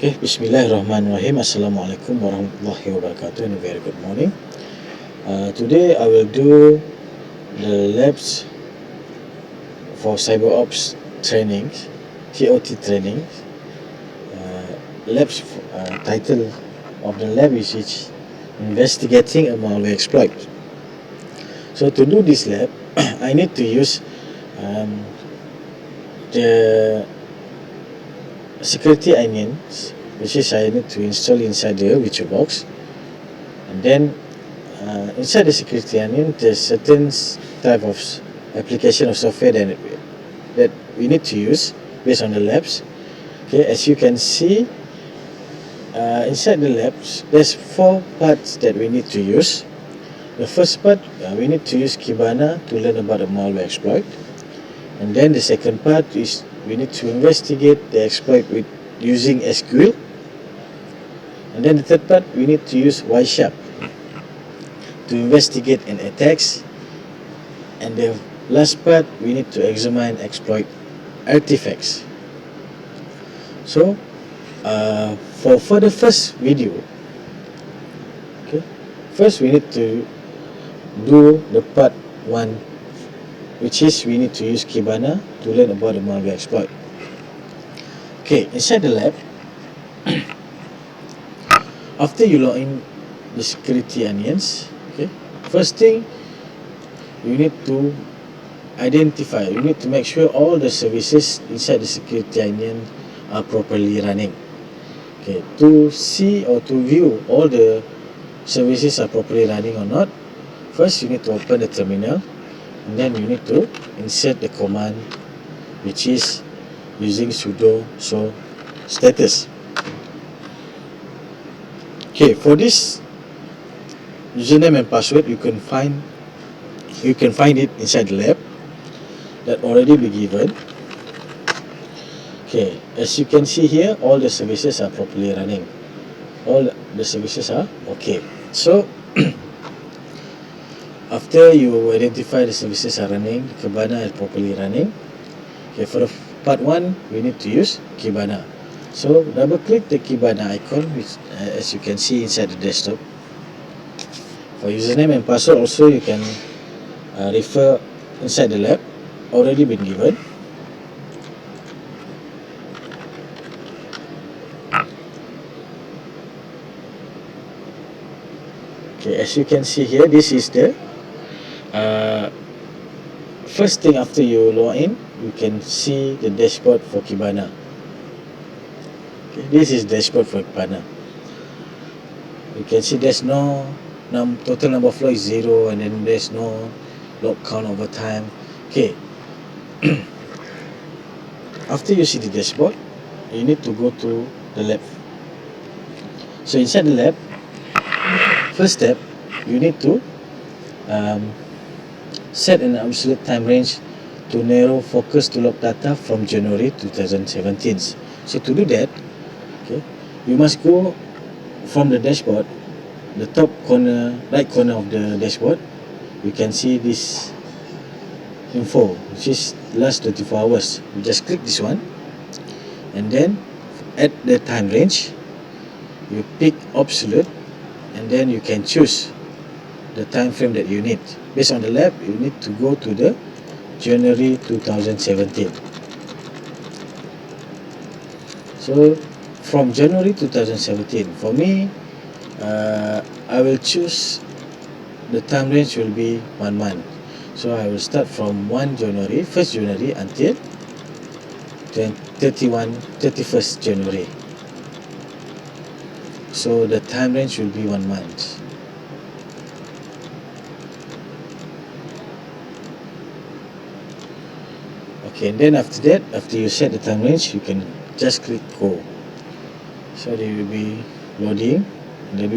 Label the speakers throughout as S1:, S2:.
S1: Okay, Bismillahirrahmanirrahim. Assalamualaikum warahmatullahi wabarakatuh and a very good morning. Today I will do the labs for Cyberops training, ToT training. Title of the lab is Investigating a Malware Exploit. So to do this lab, I need to use the security onions, which is I need to install inside the VirtualBox, and then inside the security onion there's certain type of application or software that we need to use based on the labs. Okay, as you can see, inside the labs there's 4 parts that we need to use. The first part, we need to use Kibana to learn about the malware exploit, and then the second part is we need to investigate the exploit with using SQL, and then the third part we need to use Y-Sharp to investigate an attacks, and the last part we need to examine exploit artifacts. So for the first video, okay, first we need to do the part 1, which is we need to use Kibana to learn about the malware exploit. Okay, inside the lab, after you log in the security onions, okay, first thing you need to identify, you need to make sure all the services inside the security onion are properly running. Okay, to see or to view all the services are properly running or not, first you need to open the terminal, and then you need to insert the command, which is using sudo show status. Okay, for this username and password you can find it inside the lab that already be given. Okay, as you can see here, all the services are properly running, all the services are okay. So after you identify the services are running, Kibana is properly running. Okay, for the part 1 we need to use Kibana. So double click the Kibana icon, which as you can see inside the desktop. For username and password also you can refer inside the lab, already been given. Okay, as you can see here, this is the first thing after you log in, you can see the dashboard for Kibana. Okay, this is dashboard for Kibana. You can see there's no total number of logs is 0, and then there's no log count over time. Okay. After you see the dashboard, you need to go to the lab. So inside the lab, first step, you need to set an absolute time range to narrow focus to log data from January 2017. So to do that, okay, you must go from the dashboard, the top corner, right corner of the dashboard. You can see this info, which is last 24 hours. You just click this one, and then at the time range, you pick absolute, and then you can choose the time frame that you need. Based on the lab, you need to go to the January 2017. So from January 2017, for me, I will choose the time range will be 1 month. So I will start from 1st January until 31st January. So the time range will be 1 month. Okay, and then after that, after you set the time range, you can just click go. So they will be loading, and then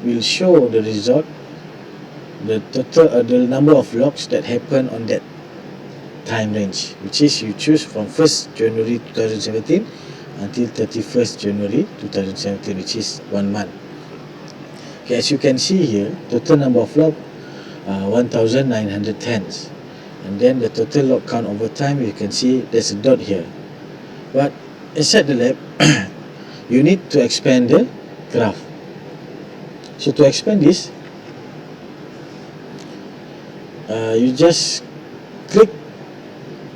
S1: we will show the result, the total the number of logs that happen on that time range, which is you choose from 1st January 2017 until 31st January 2017, which is 1 month. Okay, as you can see here, total number of log 1910, and then the total log count over time, you can see there's a dot here. But inside the lab you need to expand the graph. So to expand this, you just click,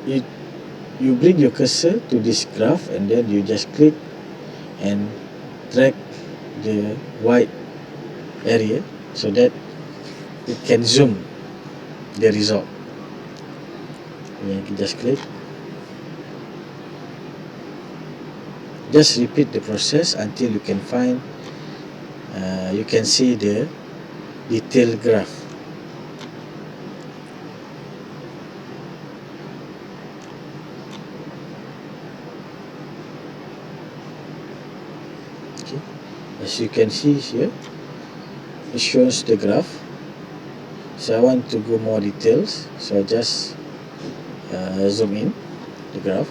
S1: you bring your cursor to this graph, and then you just click and drag the white area so that it can zoom the result. You just click. Just repeat the process until you can find, you can see the detailed graph. Okay. As you can see here, it shows the graph. So I want to go more details, so I just zoom in the graph.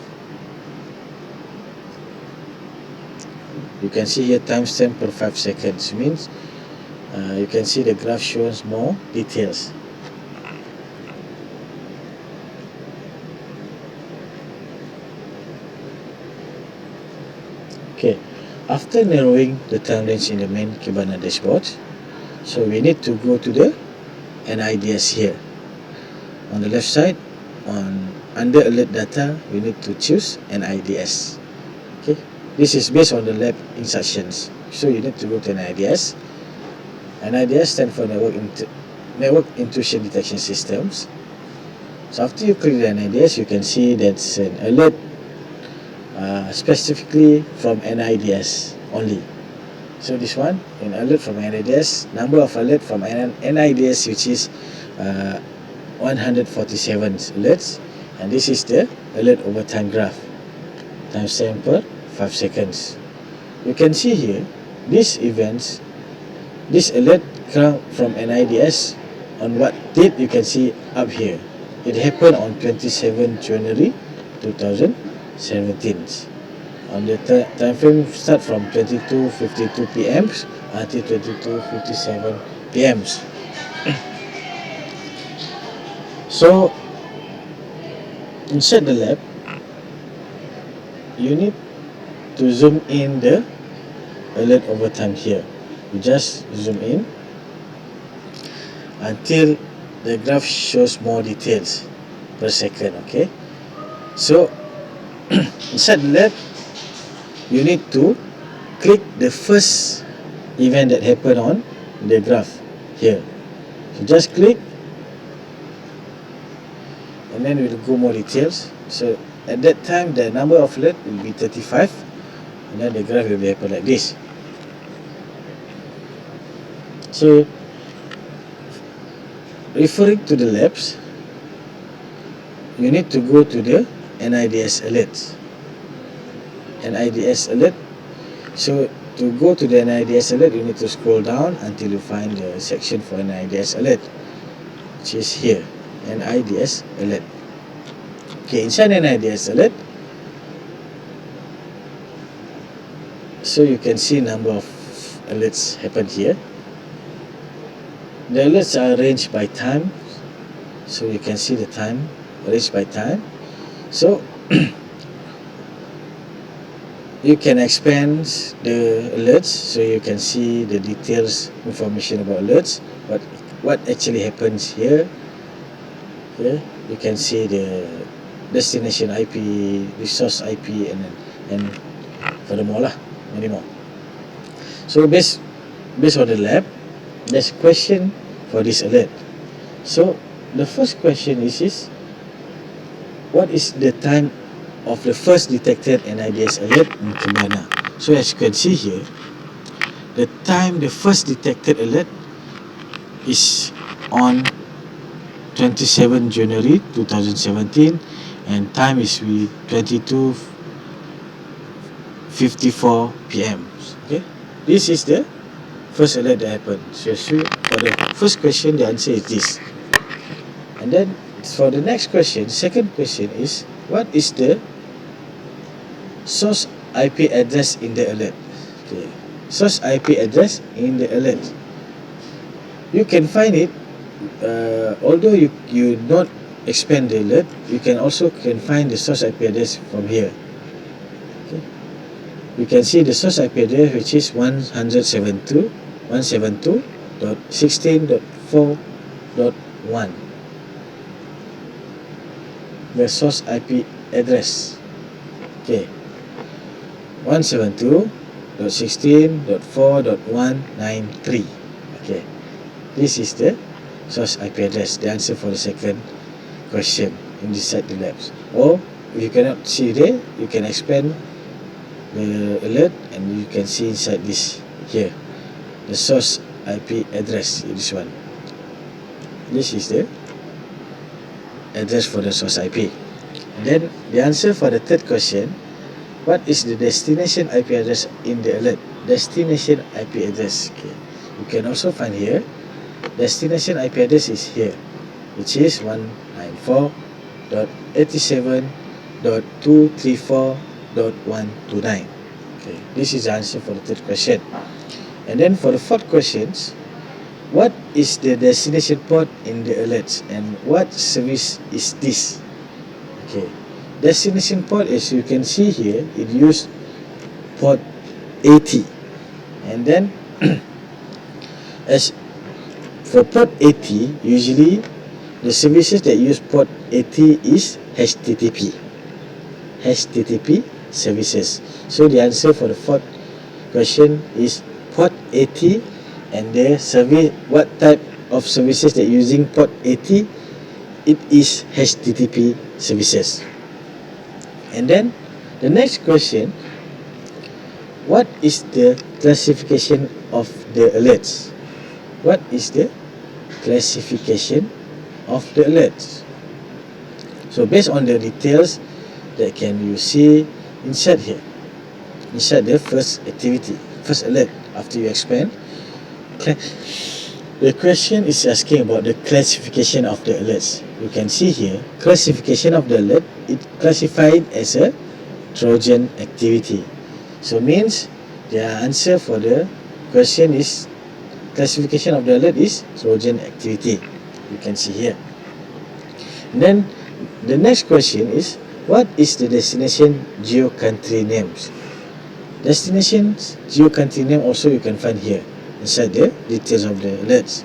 S1: You can see here timestamp per 5 seconds, means you can see the graph shows more details. Okay, after narrowing the time range in the main Kibana dashboard, so we need to go to the NIDS here. On the left side, under alert data, we need to choose NIDS. Okay, this is based on the lab instructions. So you need to go to NIDS. NIDS stands for Network Intrusion Detection Systems. So after you click the NIDS, you can see that's an alert specifically from NIDS only. So this one, an alert from NIDS, number of alert from NIDS, which is 147 alerts, and this is the alert over time graph, timestamp per 5 seconds. You can see here, these events, this alert come from NIDS on what date. You can see up here. It happened on 27 January 2017. On the time frame start from 22:52 p.m. until 22:57 p.m. So inside the lab, you need to zoom in the alert over time here. You just zoom in until the graph shows more details per second. Okay, so inside the lab, you need to click the first event that happened on the graph here. So just click, and then we'll go more details. So at that time, the number of alert will be 35, and then the graph will be happen like this. So referring to the labs, you need to go to the NIDS alerts. NIDS alert. So to go to the NIDS alert, you need to scroll down until you find the section for NIDS alert, which is here, NIDS alert. Okay, inside NIDS alert, so you can see number of alerts happen here. The alerts are arranged by time, so you can see the time arranged by time. So you can expand the alerts, so you can see the details information about alerts, what actually happens here. Here you can see the destination IP, resource IP, and furthermore many more. So based on the lab, there's a question for this alert. So the first question is what is the time of the first detected NIDS alert in Kibana? So as you can see here, the time the first detected alert is on 27 January 2017, and time is 22:54 p.m. Okay, this is the first alert that happened. So for the first question, the answer is this. And then for the next question, second question is, what is the source IP address in the alert? Okay, source IP address in the alert. You can find it, although you not expand the alert, you can also find the source IP address from here. Okay, you can see the source IP address, which is 172.172.16.4.1. The source IP address. Okay, 172.16.4.193. Okay, this is the source IP address, the answer for the second question inside the labs. Or if you cannot see there, you can expand the alert and you can see inside this here, the source IP address. This one, this is the address for the source IP. And then the answer for the third question, what is the destination IP address in the alert? Destination IP address. Okay, you can also find here, destination IP address is here, which is 194.87.234.129. Okay, this is the answer for the third question. And then for the fourth questions, what is the destination port in the alerts and what service is this? Okay, destination port, as you can see here, it used port 80. And then as for port 80, usually the services that use port 80 is HTTP services. So the answer for the fourth question is port 80, and the service, what type of services that using port 80, it is HTTP services. And then the next question, what is the classification of the alerts? What is the classification of the alerts? So based on the details that can you see inside here, inside the first activity, first alert, after you expand, the question is asking about the classification of the alerts. You can see here, classification of the alert, it classified as a Trojan activity. So means the answer for the question is classification of the alert is Trojan activity. You can see here. And then the next question is, what is the destination geo country names? Destination geo country name also you can find here inside the details of the alerts.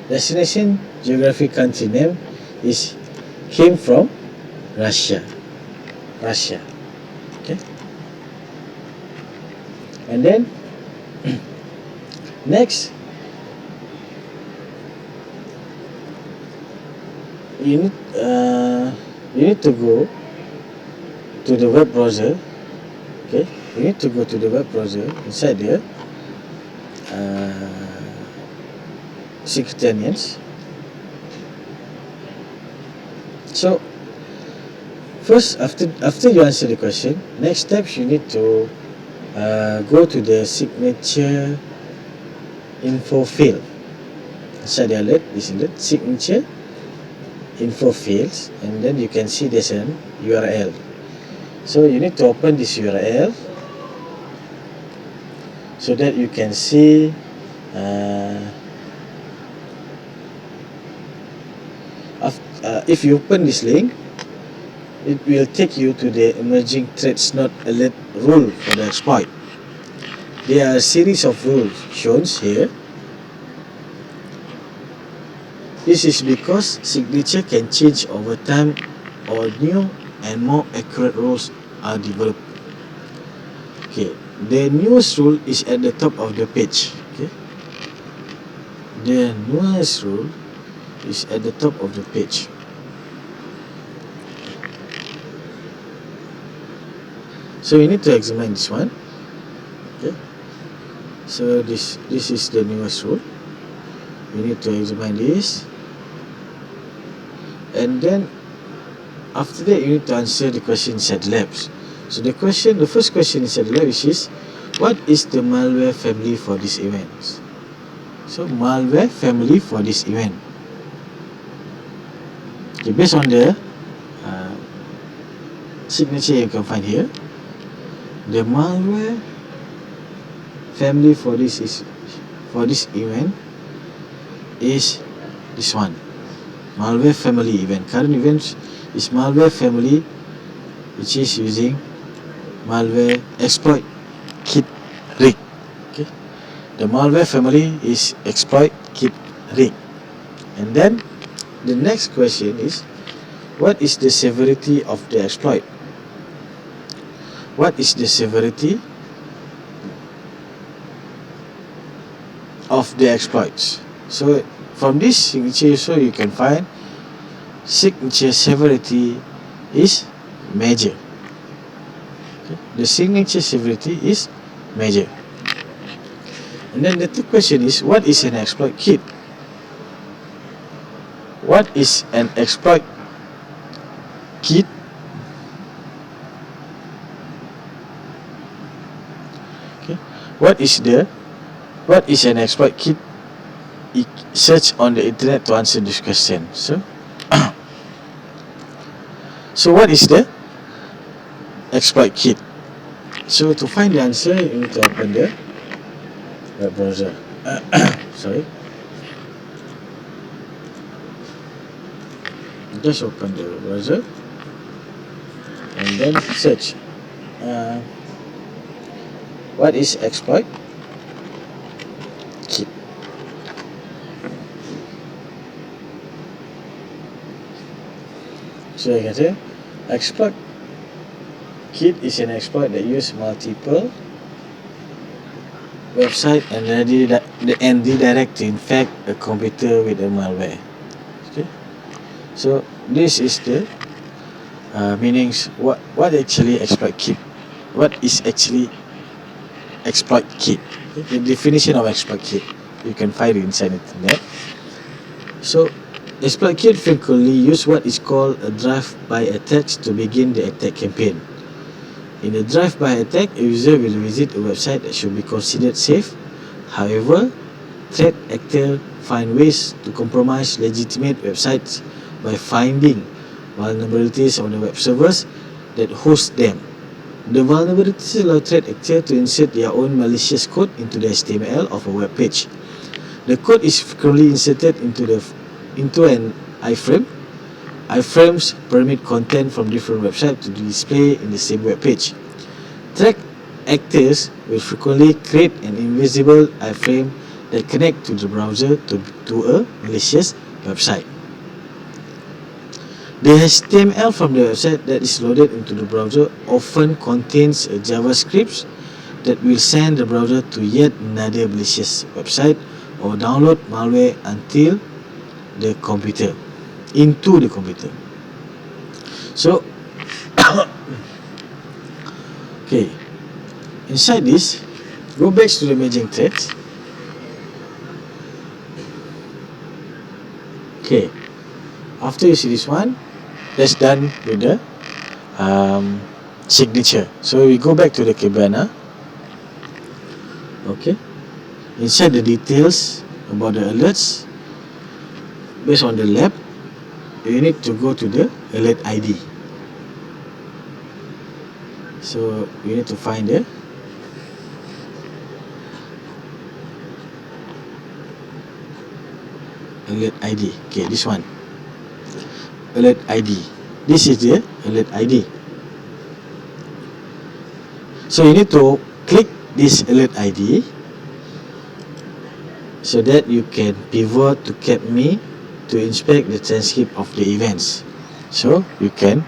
S1: Destination geographic country name is came from Russia. Okay. And then next, you need to go to the web browser. Okay, you need to go to the web browser inside there. Secretarians. So first, after you answer the question, next steps you need to go to the signature info field inside the alert. This is the signature info fields, and then you can see there's an URL. So you need to open this URL so that you can see if you open this link, it will take you to the emerging threats not alert rule for the exploit. There are a series of rules shown here. This is because signature can change over time or new and more accurate rules are developed. Okay, the newest rule is at the top of the page. Okay, the newest rule is at the top of the page. So you need to examine this one. Okay, so this is the newest rule. You need to examine this, and then after that you need to answer the question inside the labs. So the first question inside the lab is, what is the malware family for this event? So malware family for this event. Okay, based on the signature you can find here, the malware family for this event is this one, malware family event. Current event is malware family, which is using malware exploit kit rig. Okay, the malware family is exploit kit rig. And then the next question is, what is the severity of the exploit? What is the severity of the exploits? So from this signature, so you can find signature severity is major. Okay. The signature severity is major. And then the third question is, what is an exploit kit? What is an exploit kit? Okay. What is an exploit kit? Search on the internet to answer this question. So what is the exploit kit? So to find the answer, you need to open the web browser. Sorry. Just open the web browser and then search. What is exploit kit? So you can say exploit kit is an exploit that uses multiple website and redirect to infect a computer with a malware. Okay, so this is the meanings. What actually exploit kit? What is actually exploit kit? Okay? The definition of exploit kit you can find it inside the internet. So exploit kit frequently use what is called a drive-by attack to begin the attack campaign. In a drive-by attack, a user will visit a website that should be considered safe. However, threat actors find ways to compromise legitimate websites by finding vulnerabilities on the web servers that host them. The vulnerabilities allow threat actors to insert their own malicious code into the HTML of a web page. The code is frequently inserted into an iframe. Iframes permit content from different websites to display in the same web page. Threat actors will frequently create an invisible iframe that connects to the browser to a malicious website. The HTML from the website that is loaded into the browser often contains a JavaScript that will send the browser to yet another malicious website or download malware into the computer. So okay, inside this, go back to the emerging threats. Okay, after you see this one, that's done with the signature. So we go back to the Kibana. Okay, inside the details about the alerts, based on the lab, you need to go to the alert ID. So you need to find the alert ID. Okay, this one, alert ID. This is the alert ID. So you need to click this alert ID so that you can pivot to CapMe to inspect the transcript of the events. So you can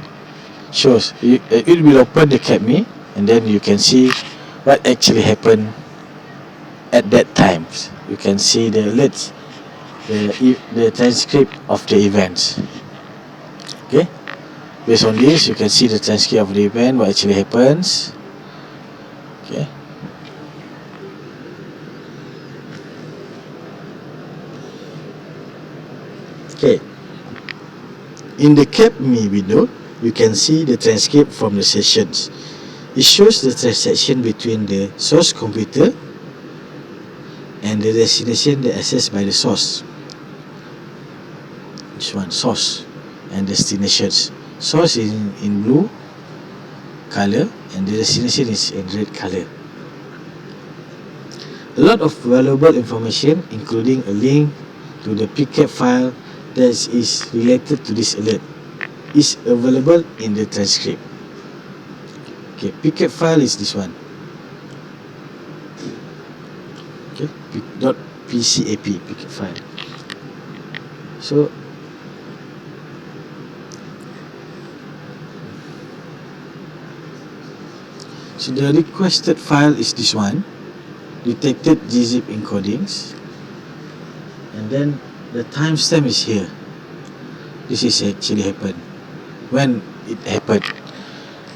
S1: shows it will open the CapMe and then you can see what actually happened at that time. You can see the alerts, the transcript of the events. Okay, based on this you can see the transcript of the event, what actually happens. Okay, in the CapMe window, you can see the transcript from the sessions. It shows the transaction between the source computer and the destination that accessed by the source. This one, source and destinations. Source is in blue color and the destination is in red color. A lot of valuable information, including a link to the pcap file that is related to this alert, is available in the transcript. Okay, pcap file is this one. .pcap picket file. So the requested file is this one, detected gzip encodings, and then the timestamp is here. This is actually happened when it happened.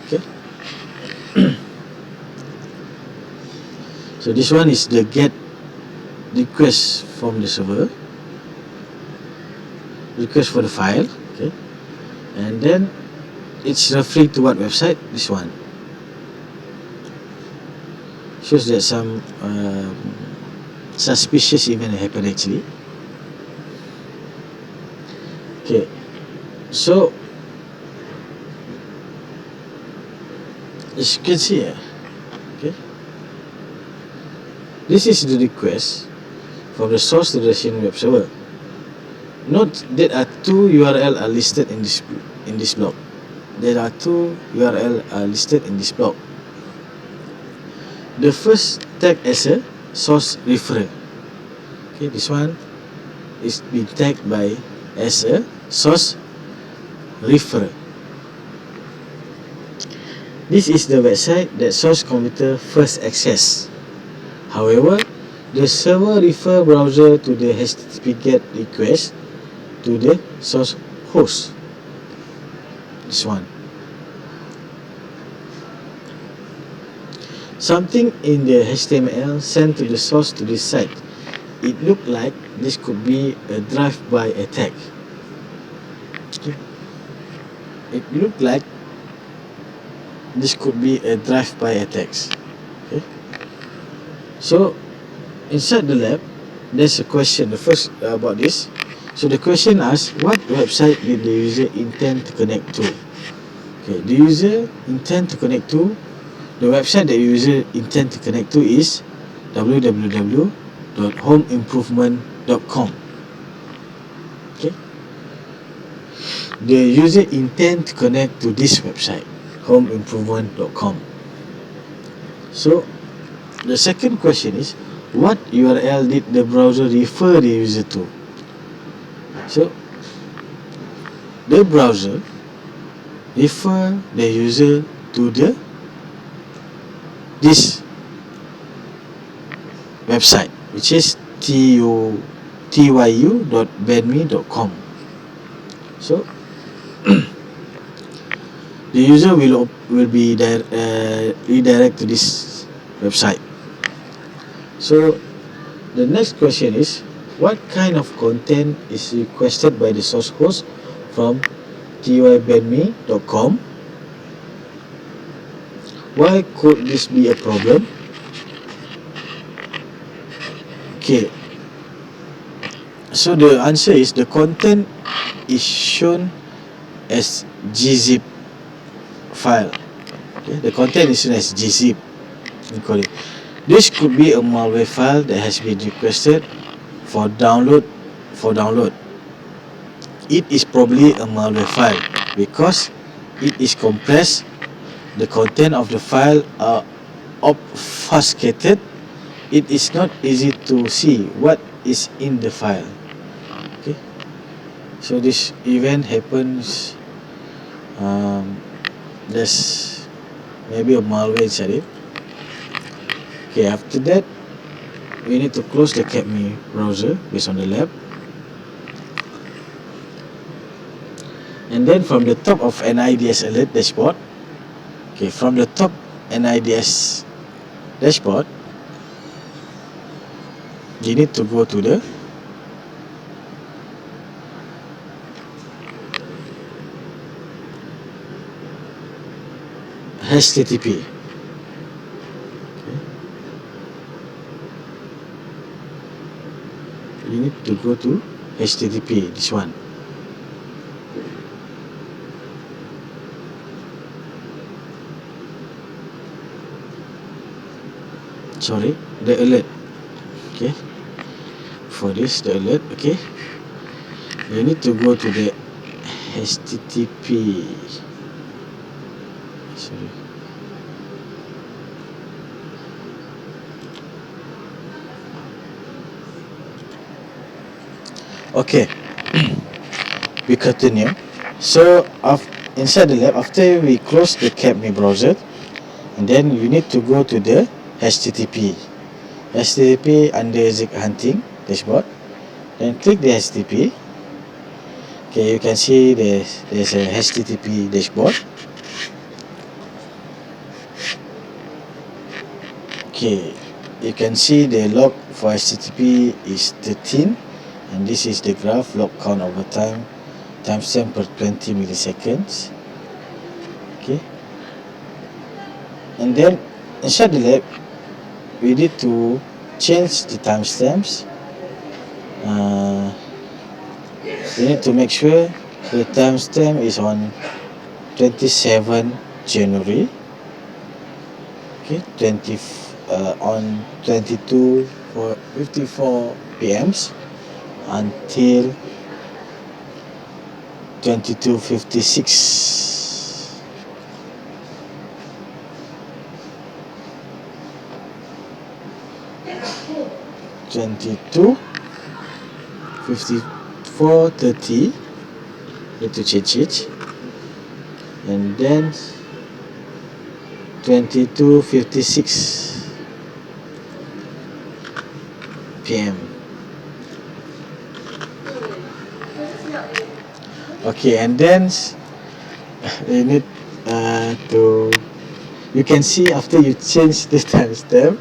S1: Okay. So this one is the get request from the server, request for the file. Okay, and then it's referring to what website? This one shows that some suspicious event happened actually. Okay, so as you can see here, okay, this is the request from the source to the destination web server. Note that two URL are listed in this block. There are two URL are listed in this block. The first tag as a source referrer. Okay, this one is being tagged by as a source referrer. This is the website that source computer first accessed. However, the server refer browser to the HTTP GET request to the source host. This one. Something in the HTML sent to the source to this site. It looked like this could be a drive-by attack. Okay. It looked like this could be a drive-by attacks. Okay. So inside the lab, there's a question. The first about this. So the question asks, what website did the user intend to connect to? Okay, the user intend to connect to, the website that the user intend to connect to is www.homeimprovement.com. Okay, the user intend to connect to this website, homeimprovement.com. So the second question is, what URL did the browser refer the user to? So the browser refer the user to this website, which is tyu.benme.com. So the user will be redirect to this website. So the next question is, what kind of content is requested by the source host from tyu.benme.com? Why could this be a problem? Okay, so the answer is the content is shown as gzip file. Okay, the content is shown as gzip. This could be a malware file that has been requested for download. It is probably a malware file because it is compressed. The content of the file are obfuscated. It is not easy to see what is in the file. Okay, so this event happens. There's maybe a malware inside it. Okay, after that, we need to close the CapMe browser based on the lab. And then from the top of NIDS alert dashboard, okay, from the top NIDS dashboard, you need to go to the HTTP. Okay. You need to go to HTTP, this one. Sorry, the alert. Okay, for this, the alert. Okay, you need to go to the HTTP. Sorry. Okay, we continue. So inside the lab, after we close the CapMe browser, and then you need to go to the HTTP under Zik Hunting dashboard. Then click the HTTP. Okay, you can see there's a HTTP dashboard. Okay, you can see the log for HTTP is 13, and this is the graph log count over time, timestamp per 20 milliseconds. Okay, and then inside the lab, we need to change the timestamps. We need to make sure the timestamp is on 27 January. Okay, on 22:54 p.m. until 22:56. (22:54:30) need to change it, and then 22:56 p.m. Okay, and then you need you can see after you change the timestamp,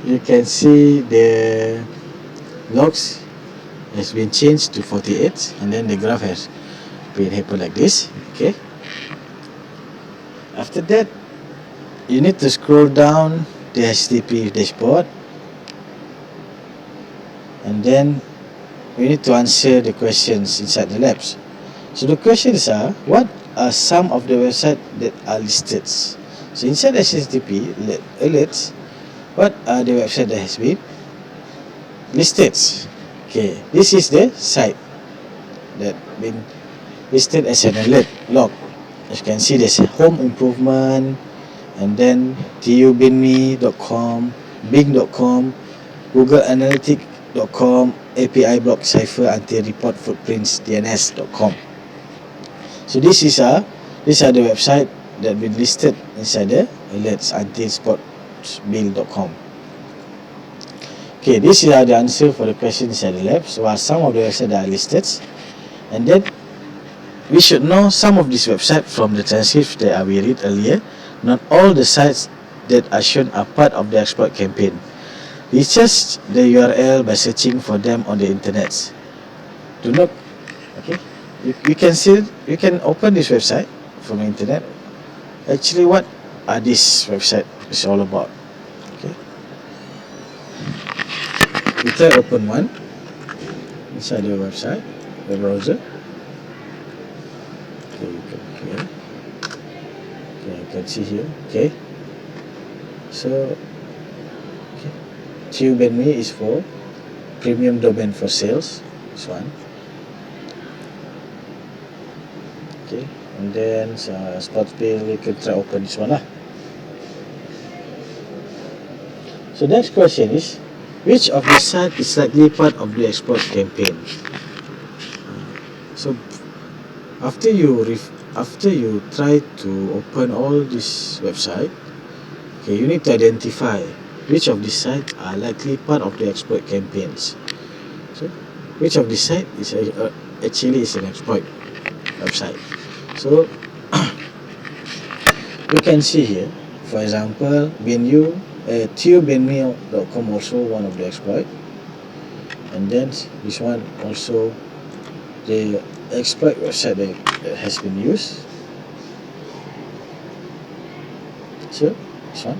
S1: you can see the logs has been changed to 48, and then the graph has been happen like this. Okay, after that you need to scroll down the HTTP dashboard, and then we need to answer the questions inside the labs. So the questions are, what are some of the websites that are listed? So inside the HTTP alerts, what are the websites that has been listed? Okay, this is the site that been listed as an alert log. As you can see, there's home improvement, and then tubinme.com, bing.com, Google Analytics.com, API block cipher anti report footprints DNS.com. So these are the website that been listed inside the alerts anti-sportsbill.com. Okay, these are the answer for the question inside the lab. So are some of the websites that are listed, and then we should know some of these websites from the transcripts that we read earlier. Not all the sites that are shown are part of the exploit campaign. Research the URL by searching for them on the internet. Do not, okay, you can open this website from the internet. Actually, what are these websites is all about? Okay, we try open one inside the website, the browser. Okay, you can see here. Okay, so okay, TubeNMe is for premium domain for sales. This one. Okay, and then Sportsbill, you can try open this one lah. So next question is, which of the site is likely part of the exploit campaign? So after you try to open all this website, okay, you need to identify which of the sites are likely part of the exploit campaigns. So which of the site is actually is an exploit website. So you can see here, for example, tubinme.com also one of the exploit, and then this one also the exploit website that has been used. So this one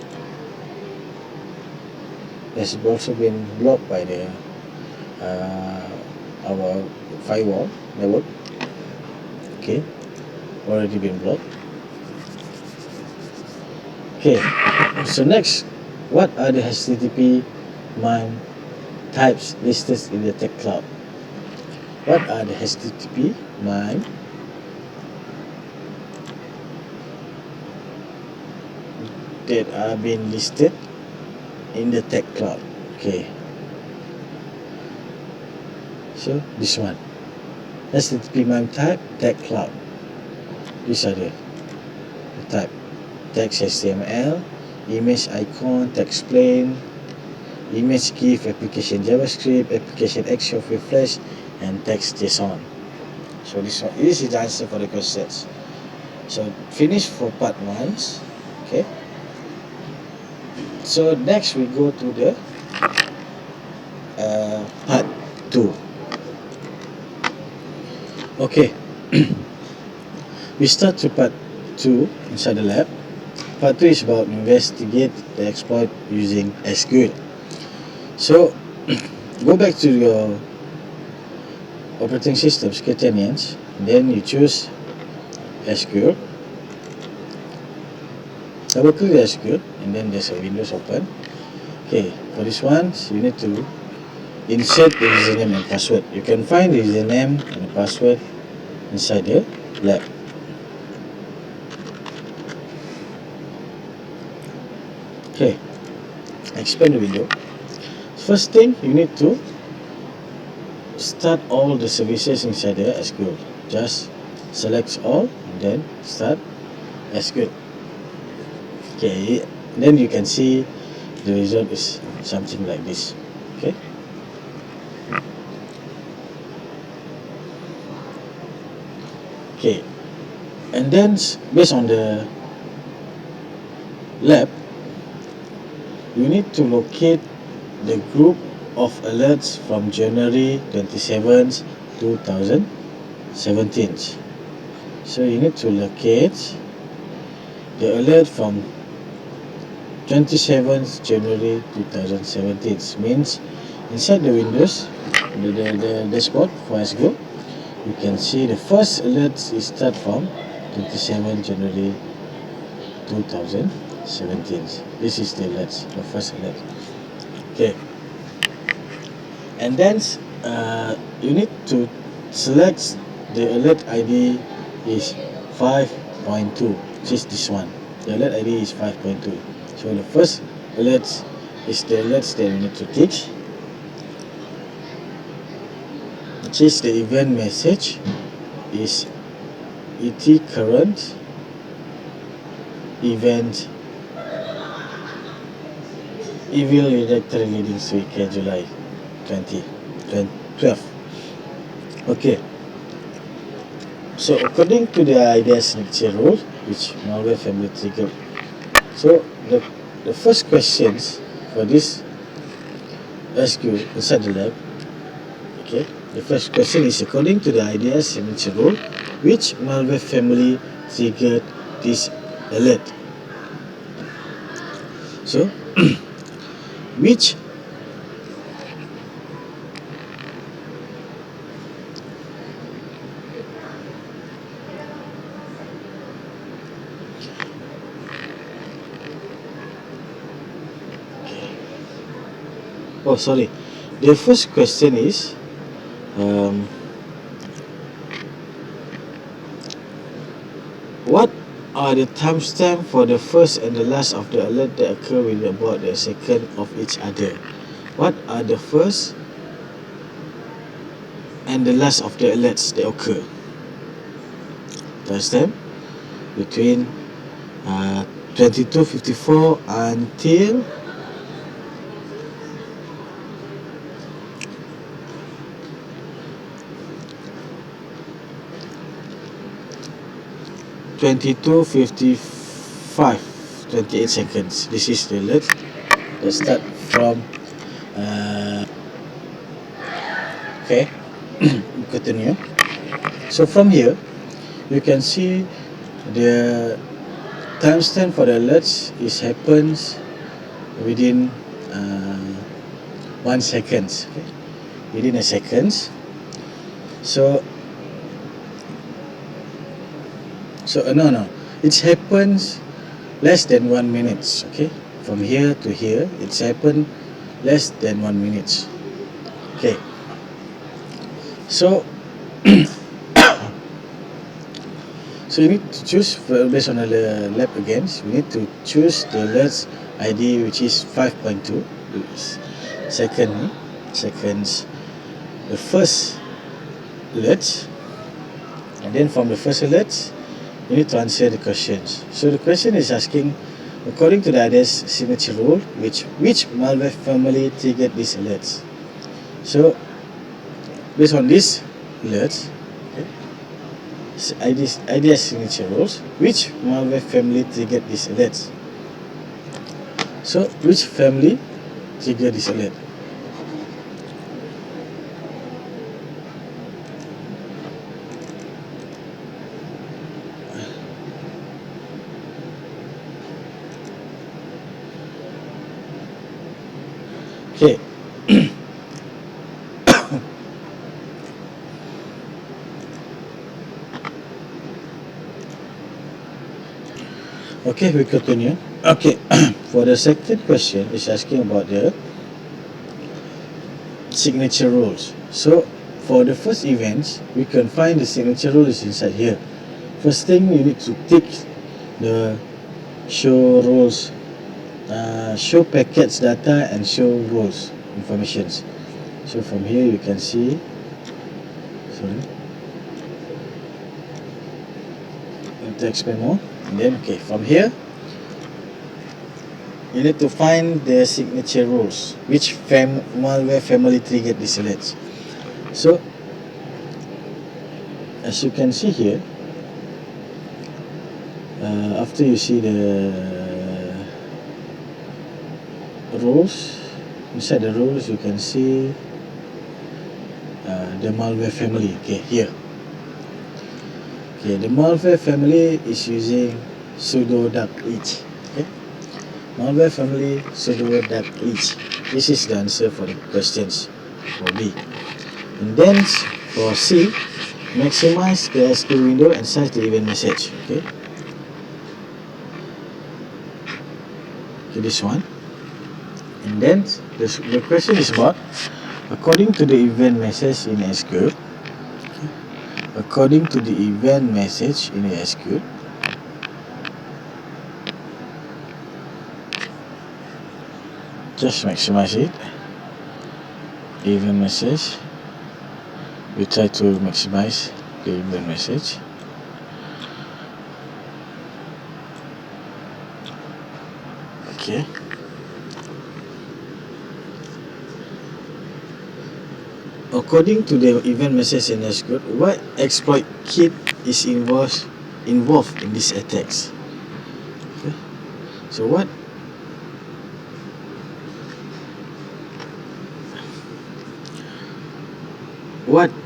S1: has also been blocked by the our firewall network. Okay, already been blocked. Okay, so next, what are the HTTP MIME types listed in the tech cloud? What are the HTTP MIME that are being listed in the tech cloud? Okay, So this one, HTTP MIME type, tag cloud. These are the type. Text HTML, image icon, text plain, image GIF, application JavaScript, application X of refresh, and text JSON. So this is the answer for the questions. So finish for part 1. Okay. So next we go to the part 2. Okay. We start to part 2 inside the lab. Part 2 is about investigate the exploit using SQL. So go back to your operating system, Scatanians, then you choose SQL. Double click the SQL, and then there's a Windows open. Okay, for this one, you need to insert the username and password. You can find the username and the password inside the lab. Okay, expand the window. First thing, you need to start all the services inside the SQL. Just select all and then start SQL. Okay, then you can see the result is something like this. Okay. Okay, and then based on the lab, you need to locate the group of alerts from January 27th, 2017. So you need to locate the alert from 27th January 2017. Means inside the Windows, the dashboard for SQL, you can see the first alert is start from 27th January 2017. This is the alert, the first alert. Okay, and then you need to select the alert ID is 5.2, which is this one. The alert ID is 5.2. So the first alert is the alerts that you need to teach, which is the event message is ET current event evil directory leading to July 2012. Okay, so according to the idea signature rule, which malware family trigger, so the first questions for this SQL inside the lab, okay, the first question is according to the idea signature rule, which malware family triggered this alert? So which the first question is what are the timestamp for the first and the last of the alert that occur with about the second of each other? What are the first and the last of the alerts that occur? Timestamp between 22:54 until 22:55, 28 seconds. This is the alert that start from okay. Continue. So from here you can see the timestamp for the alerts is happens within 1 second, okay? Within a second. So no, it happens less than 1 minute. Okay, from here to here, it's happened less than 1 minute. Okay, so so you need to choose based on the lab again. So we need to choose the alerts ID, which is 5.2. Seconds. The first alerts, and then from the first alerts you need to answer the questions. So the question is asking, according to the IDS signature rule, which malware family triggered these alerts. So based on these alerts, IDS signature rules, which malware family triggered these alerts? So which family triggered this alert? Okay. Okay, we continue. Okay, for the second question, it's asking about the signature rules. So for the first events, we can find the signature rules inside here. First thing, you need to tick the show rules, show packets data and show rules informations. So from here you can see, sorry, to explain more. And then okay, from here you need to find the signature rules, which malware family triggered these alerts. So as you can see here, after you see the rules, inside the rules you can see the malware family. Okay, here. Okay, the malware family is using sudo dark each. Okay, malware family sudo dark each. This is the answer for the questions for B. And then for C, maximize the SQL window and size the event message. Okay, this one. And then the question is about, according to the event message in SQL, according to the event message in SQL, just maximize it. Event message, we try to maximize the event message. Okay. According to the event message in SQL, what exploit kit is involved in these attacks? Okay. So what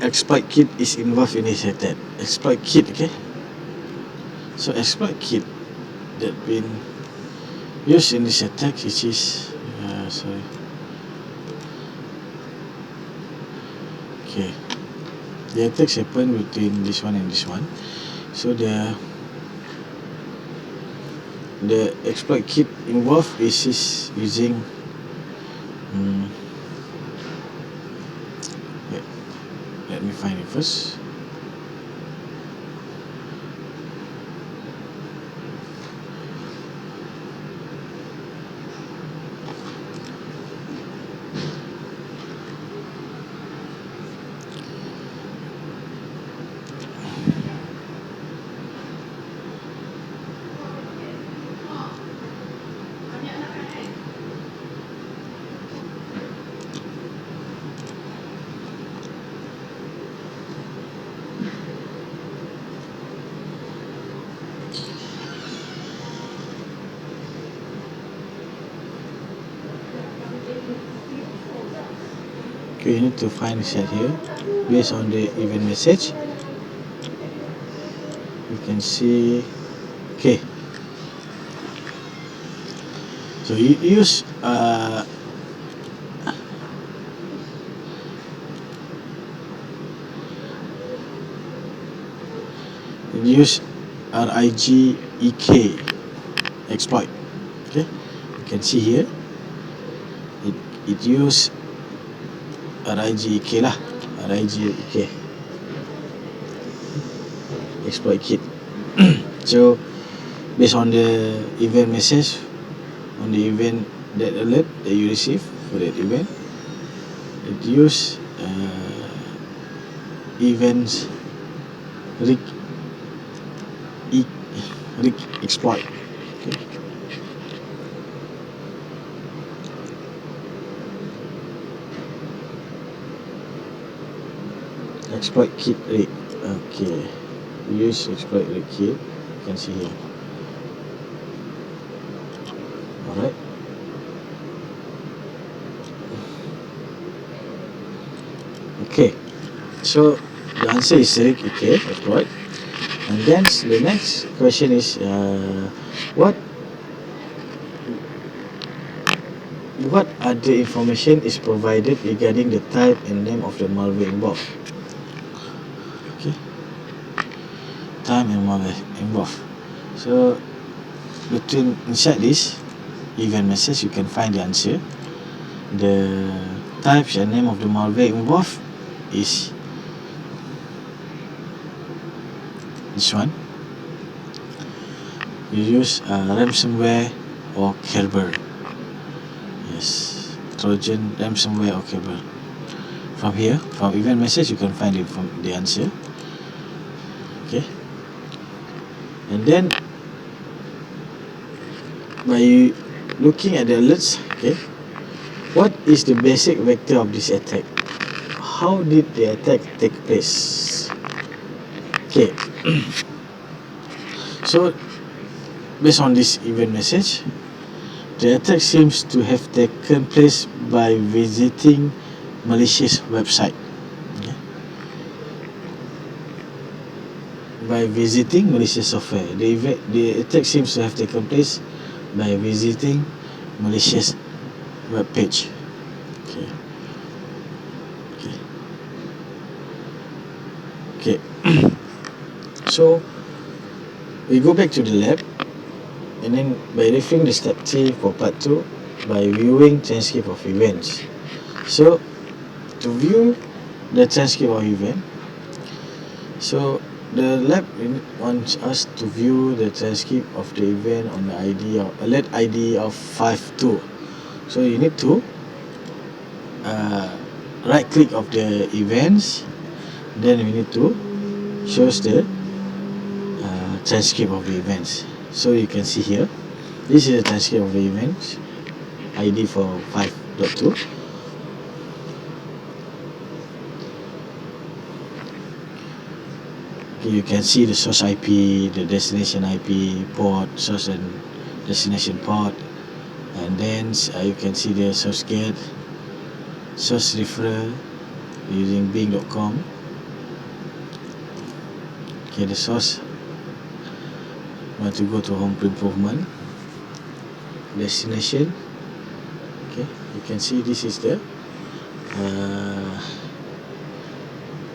S1: exploit kit is involved in this attack? Exploit kit, okay? So exploit kit that been used in this attack, which is okay, the attacks happen between this one and this one. So the exploit kit involved is using let me find it first. Okay, you need to find it here based on the event message. You can see, okay, so you use RIGEK exploit. Okay, you can see here it use RIGEK lah, RIGEK exploit kit. So based on the event message, on the event that alert that you receive for that event, it use events rig exploit. Okay. Exploit kit rig. Okay, use exploit rig kit. You can see here. Alright. Okay, so the answer is rig exploit. And then the next question is what other information is provided regarding the type and name of the malware involved? Okay, time and malware involved. So inside this event message, you can find the answer. The types and name of the malware involved is this one. You use ransomware or Kerber. Yes, Trojan, ransomware or Kerber. From here, from event message, you can find the answer. Okay, and then by looking at the alerts, okay, what is the basic vector of this attack? How did the attack take place? Okay, so based on this event message, the attack seems to have taken place by visiting malicious website. Okay. By visiting malicious software, the attack seems to have taken place by visiting malicious web page. Okay. Okay. So we go back to the lab, and then by referring the step 3 for part 2, by viewing transcript of events. So to view the transcript of event, so the lab wants us to view the transcript of the event on the alert ID of 52. So you need to right click of the events, then we need to shows the transcript of the events. So you can see here, this is the transcript of the events ID for 5.2. Okay, you can see the source IP, the destination IP, port, source and destination port, and then you can see the source get, source referrer using bing.com. Okay, the source want to go to home improvement, destination. Okay, you can see this is the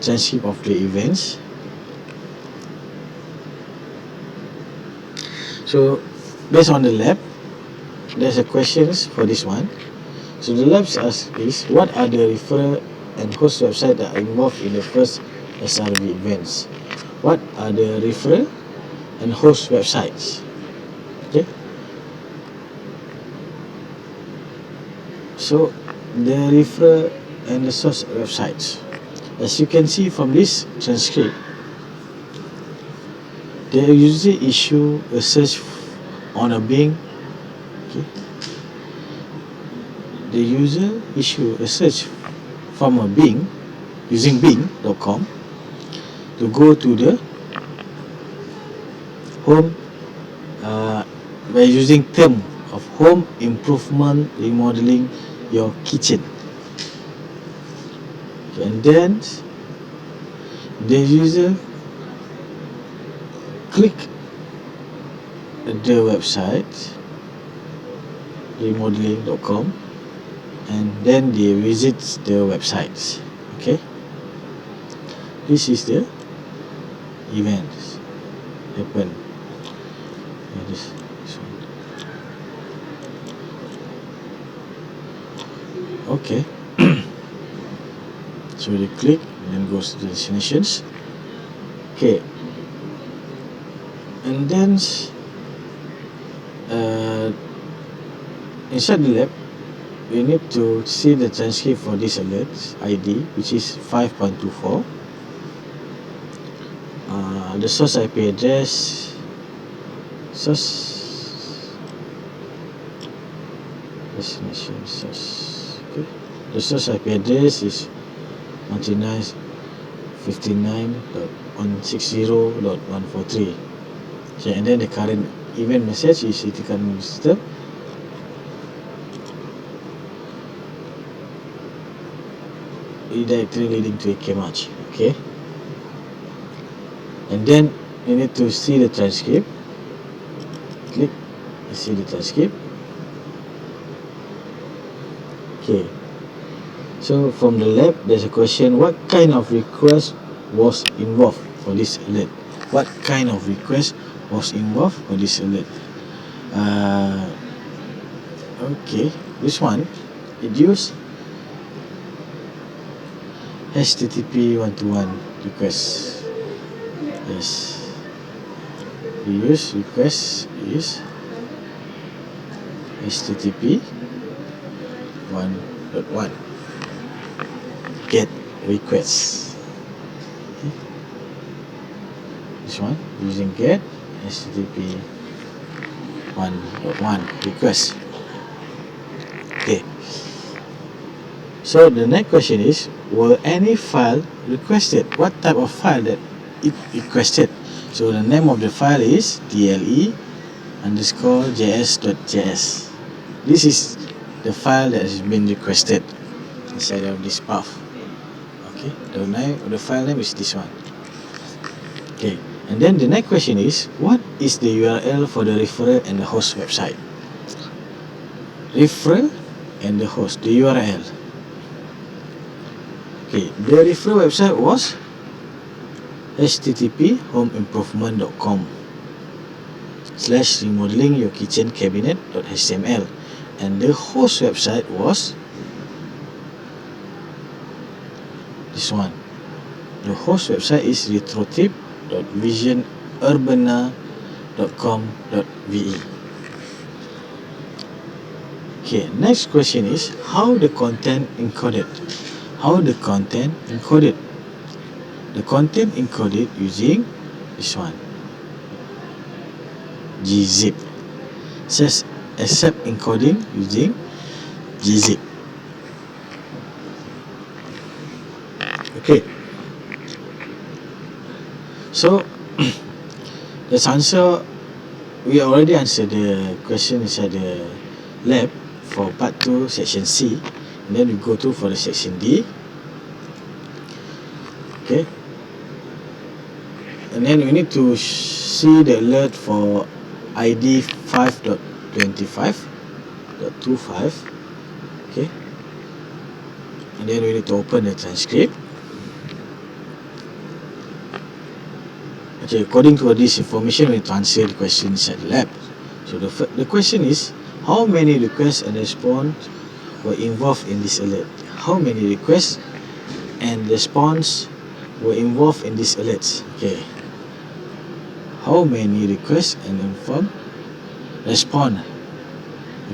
S1: transcript of the events. So based on the lab, there's a questions for this one. So the labs ask is, what are the referrer and host website that are involved in the first SRV events? What are the referrer and host websites? Okay, so the referrer and the source websites, as you can see from this transcript, the user issue a search on a Bing. Okay, the user issue a search from a Bing using bing.com to go to the home by using term of home improvement remodeling your kitchen. Okay, and then the user click the website remodeling.com, and then they visit the websites. Okay, this is the events happen. This one. Okay. So they click and then goes to the destinations. Okay, and then inside the lab, we need to see the transcript for this alert ID, which is 5.24. the source IP address, destination source. Okay, the source IP address is 129.59.160.143. Okay, and then the current event message is it current visitor. Redirectory leading to AK match. Okay, and then you need to see the transcript. Click see the transcript. Okay, so from the lab there's a question: what kind of request was involved for this alert? What kind of request was involved for this alert? Okay, this one it used HTTP 1-to-1 request. Yes, we use request is HTTP 1.1 get request. Okay. This one using get HTTP 1.1 request. Okay, so the next question is, were any file requested? What type of file that it requested? So the name of the file is tle_js.js. This is the file that has been requested inside of this path. Okay, the file name is this one. Okay, and then the next question is, what is the URL for the referrer and the host website? Referrer and the host, the URL. Okay, the referrer website was http homeimprovement.com/remodelingyourkitchencabinet.html, and the host website was this one. The host website is retrotip.visionurbana.com.ve. Okay, next question is, how the content encoded? How the content encoded? The content encoded using this one, gzip. Says accept encoding using gzip. Okay, so let's answer. We already answered the question inside the lab for part 2 section C, and then we go to for the section D. Okay, and then we need to see the alert for ID 5.25.25. okay, and then we need to open the transcript. Okay, according to this information, we need to answer the question inside the lab. So the question is, how many requests and response were involved in this alert? How many requests and response were involved in this alert? Okay, how many requests and response?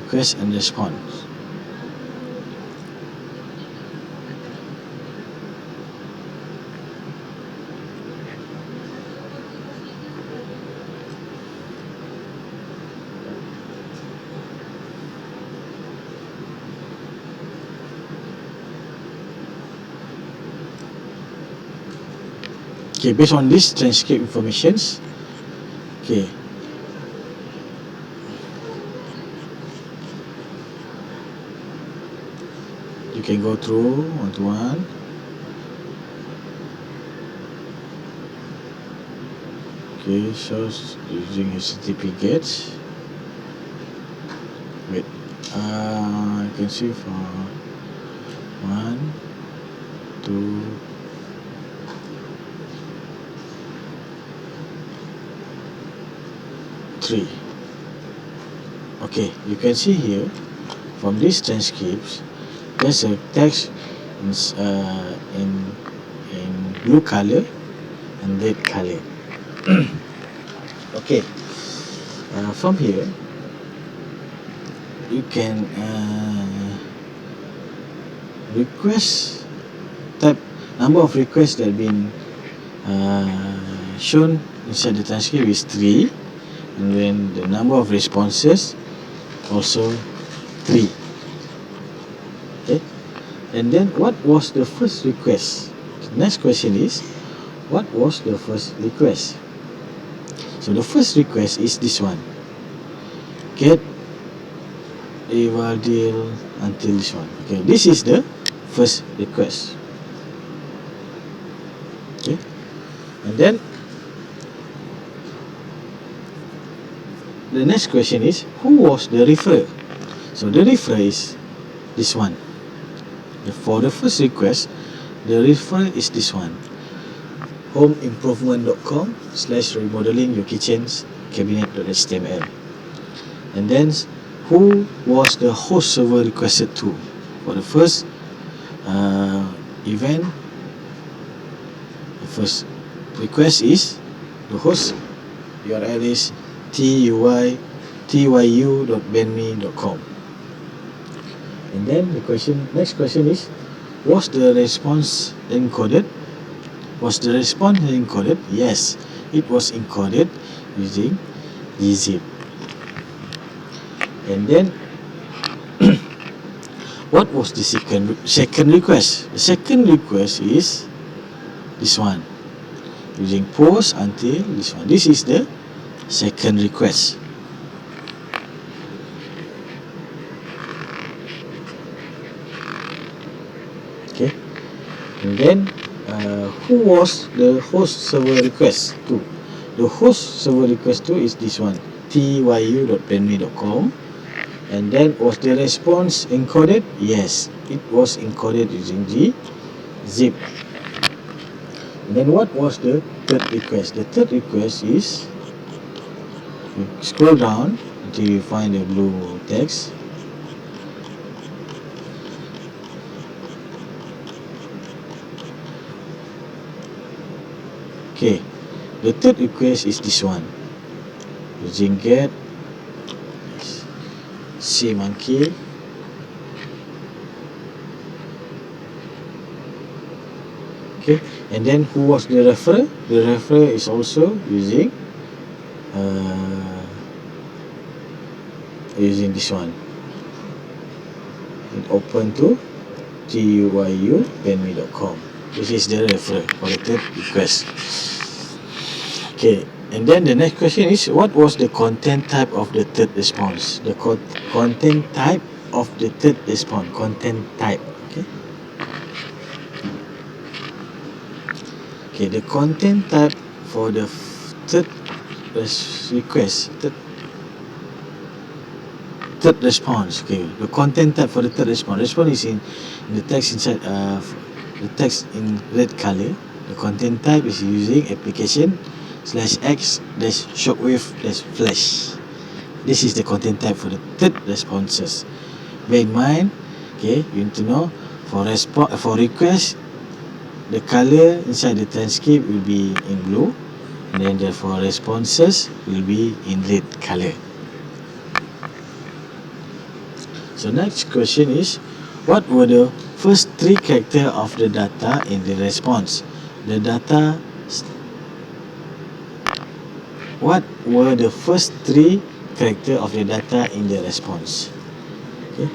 S1: Request and response. Okay, based on this transcript informations, okay, you can go through one to one. Okay, so using HTTP GET. Wait, you can see for 1, 2, 3. Okay, you can see here from these transcripts, there's a text in blue color and red color. Okay, from here you can type number of requests that have been shown inside the transcript is 3, and then the number of responses also 3. Okay, and then what was the first request? The next question is, what was the first request? So the first request is this one, get eval deal until this one. Okay, this is the first request. Okay, and then the next question is, who was the referrer? So the referrer is this one. For the first request, the referrer is this one, homeimprovement.com/remodeling your kitchen's cabinet.html. And then who was the host server requested to? For the first event, the first request is the host URL is tyu.bandme.com. And then the next question is, was the response encoded? Was the response encoded? Yes, it was encoded using gzip. And then what was the second request? The second request is this one, using post until this one. This is the second request. Okay, and then who was the host server request to? The host server request to is this one, tyu.bandme.com. And then was the response encoded? Yes, it was encoded using gzip. And then what was the third request? The third request is, you scroll down until you find the blue text. Okay, the third request is this one, using get cmonkey. Okay, and then who was the referrer? The referrer is also using this one. It open to tyu.bandme.com. This is the referrer for the third request. Okay, and then the next question is, what was the content type of the third response? The content type of the third response. Content type. Okay. Okay, the content type for the third request. Third response. Okay, the content type for the third response. Response is in the text inside. The text in red color. The content type is using application/x-shockwave-flash. This is the content type for the third responses. Bear in mind, okay, you need to know for request, the color inside the transcript will be in blue, and then for responses will be in red color. So next question is, what were the first 3 characters of the data in the response? The data. What were the first 3 characters of the data in the response? Okay.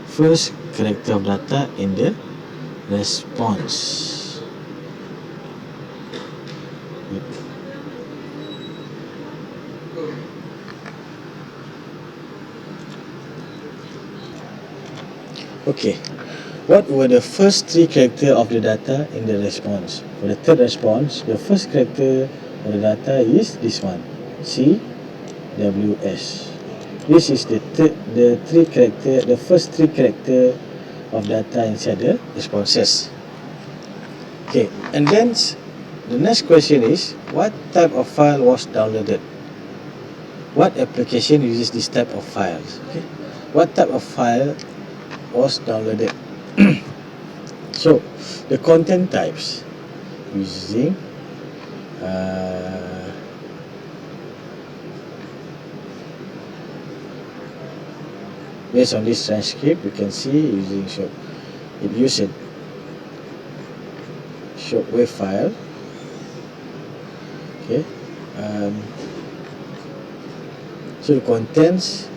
S1: First character of data in the response. Okay. What were the first 3 characters of the data in the response? For the third response, the first character of the data is this one, CWS. This is the first 3 character of data inside the responses. Okay, and then the next question is, what type of file was downloaded? What application uses this type of files? Okay, what type of file was downloaded? So the content types using based on this transcript, you can see using it uses shockwave file. Okay. So the contents.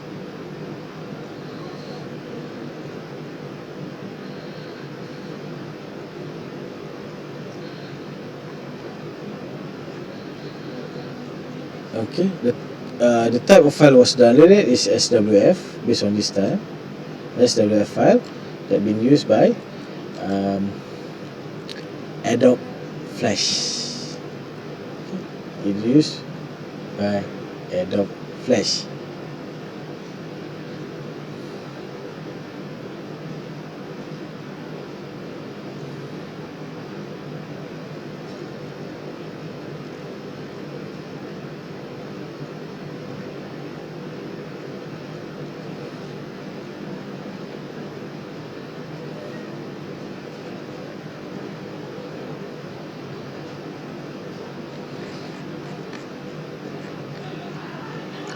S1: Okay. The type of file was downloaded is SWF based on this time. SWF file that been used by Adobe Flash. It's used by Adobe Flash.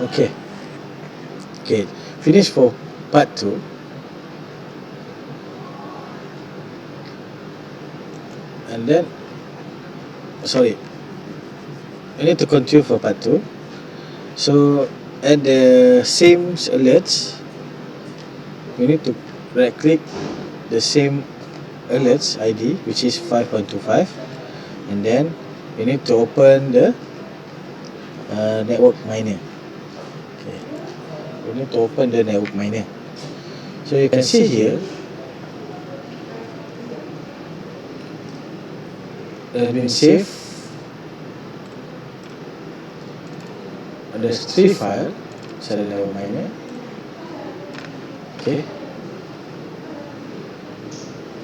S1: Okay. Okay. Finish for part 2. And then, sorry, we need to continue for part 2. So at the same alerts, we need to right click the same alerts ID, which is 5.25, and then you need to open the network miner. Okay, you need to open the network miner. So you can see here it has been saved. There's 3 files inside the network miner. Okay,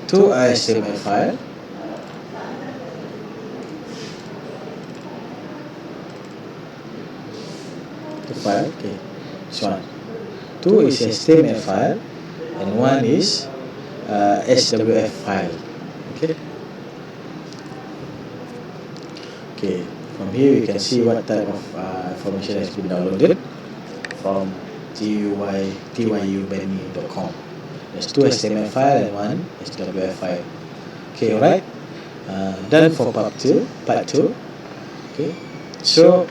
S1: 2 HTML file, okay, this one. 2 is HTML file, and 1 is SWF file. Okay. Okay. From here you can see what type of information has been downloaded from tyubeni.com. There's 2 HTML file and 1 SWF file. Okay, alright. Done for part 2. Okay. So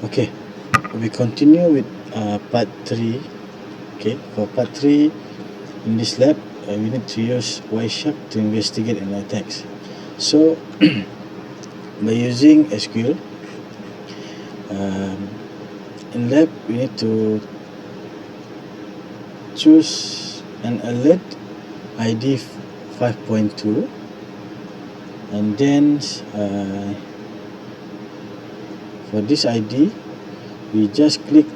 S1: okay, we continue with part 3. Okay, for part 3 in this lab, we need to use Wireshark to investigate an attacks. So by using SQL, in lab we need to choose an alert ID 5.2, and then for this ID we just click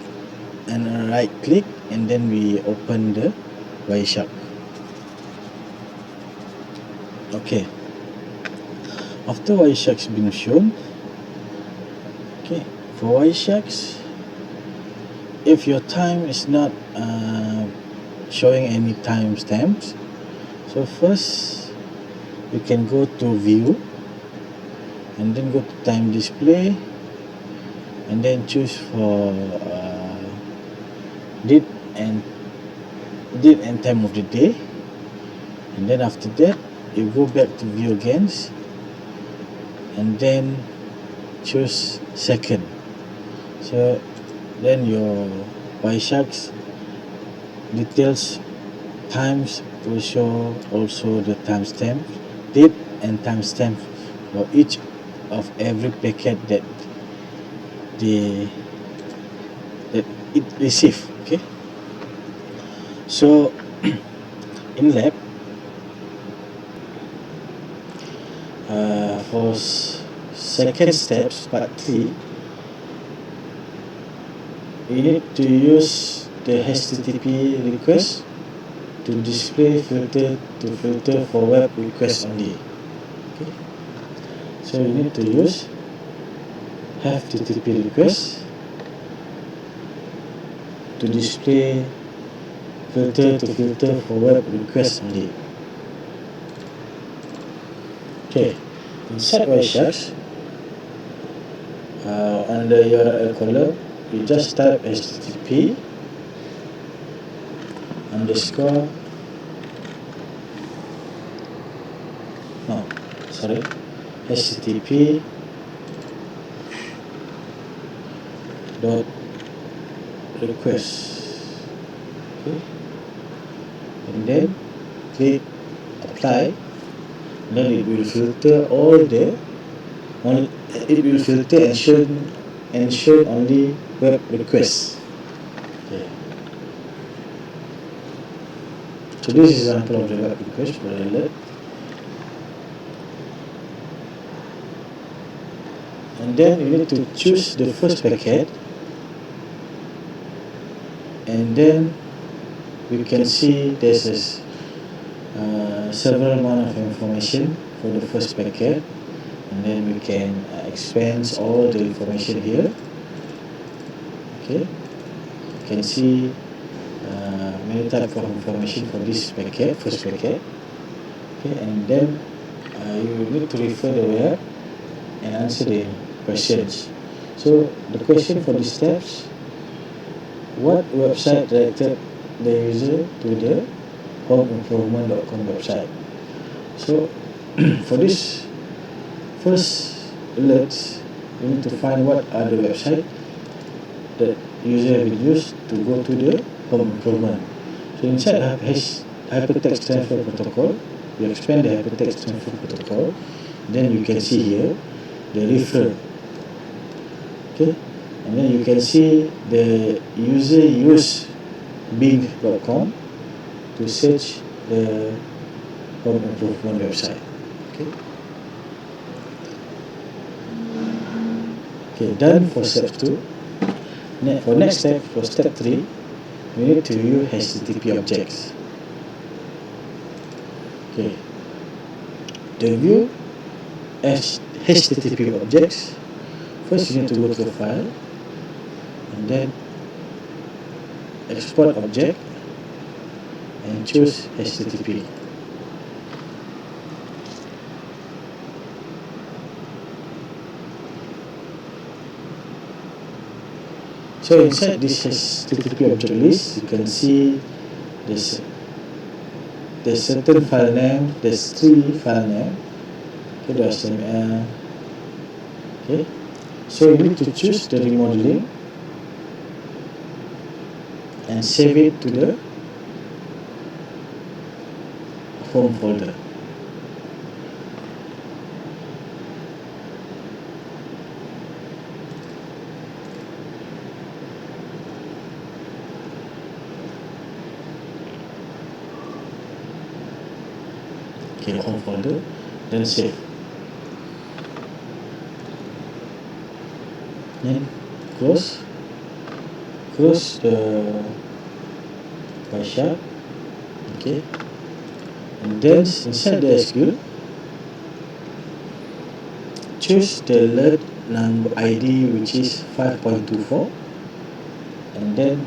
S1: and right click, and then we open the Wireshark. Okay, after Wireshark's been shown, okay, for Wiresharks, if your time is not showing any timestamps, so first you can go to view and then go to time display, and then choose for date and time of the day, and then after that you go back to view again, and then choose second. So then your Wireshark's details times will show also the timestamp, date and timestamp for each of every packet that it receive. Okay, so in lab, for second steps part 3, we need to use the HTTP request to display filter to filter for web requests only. Okay, so you need to use HTTP request to display filter to filter for web requests only. Okay, inside Wireshark, under URL column, you just type HTTP underscore no, sorry, http dot request. Okay, and then click apply. Then it will filter all the it will filter and show only web requests. Okay. So this is example of the web request for the alert. And then you need to choose the first packet, and then we can see there's several amount of information for the first packet, and then we can expand all the information here. Okay, you can see many type of information for this packet, first packet. Okay, and then you need to refer the web and answer the questions. So the question for these steps: what website directed the user to the homeimprovement.com website? So for this first alerts, we need to find what are the website that user have used to go to the home improvement. So inside hypertext transfer protocol, we expand the hypertext transfer protocol. Then you can see here the refer. Okay, and then you can see the user use bing.com to search the home improvement website. Okay. Okay, done for step 2. For next step, for step 3, we need to view HTTP objects. Okay. To view HTTP objects, first you need to go to file, and then export object, and choose HTTP. So inside this HTTP object list, you can see there's certain file name, there's 3 file name. Okay, the HTML. Okay, so you need to choose the remodeling and save it to the home folder. Okay, home folder, then save. Then close the Wireshark. Okay, and then inside the SQL, choose the alert number ID, which is 5.24, and then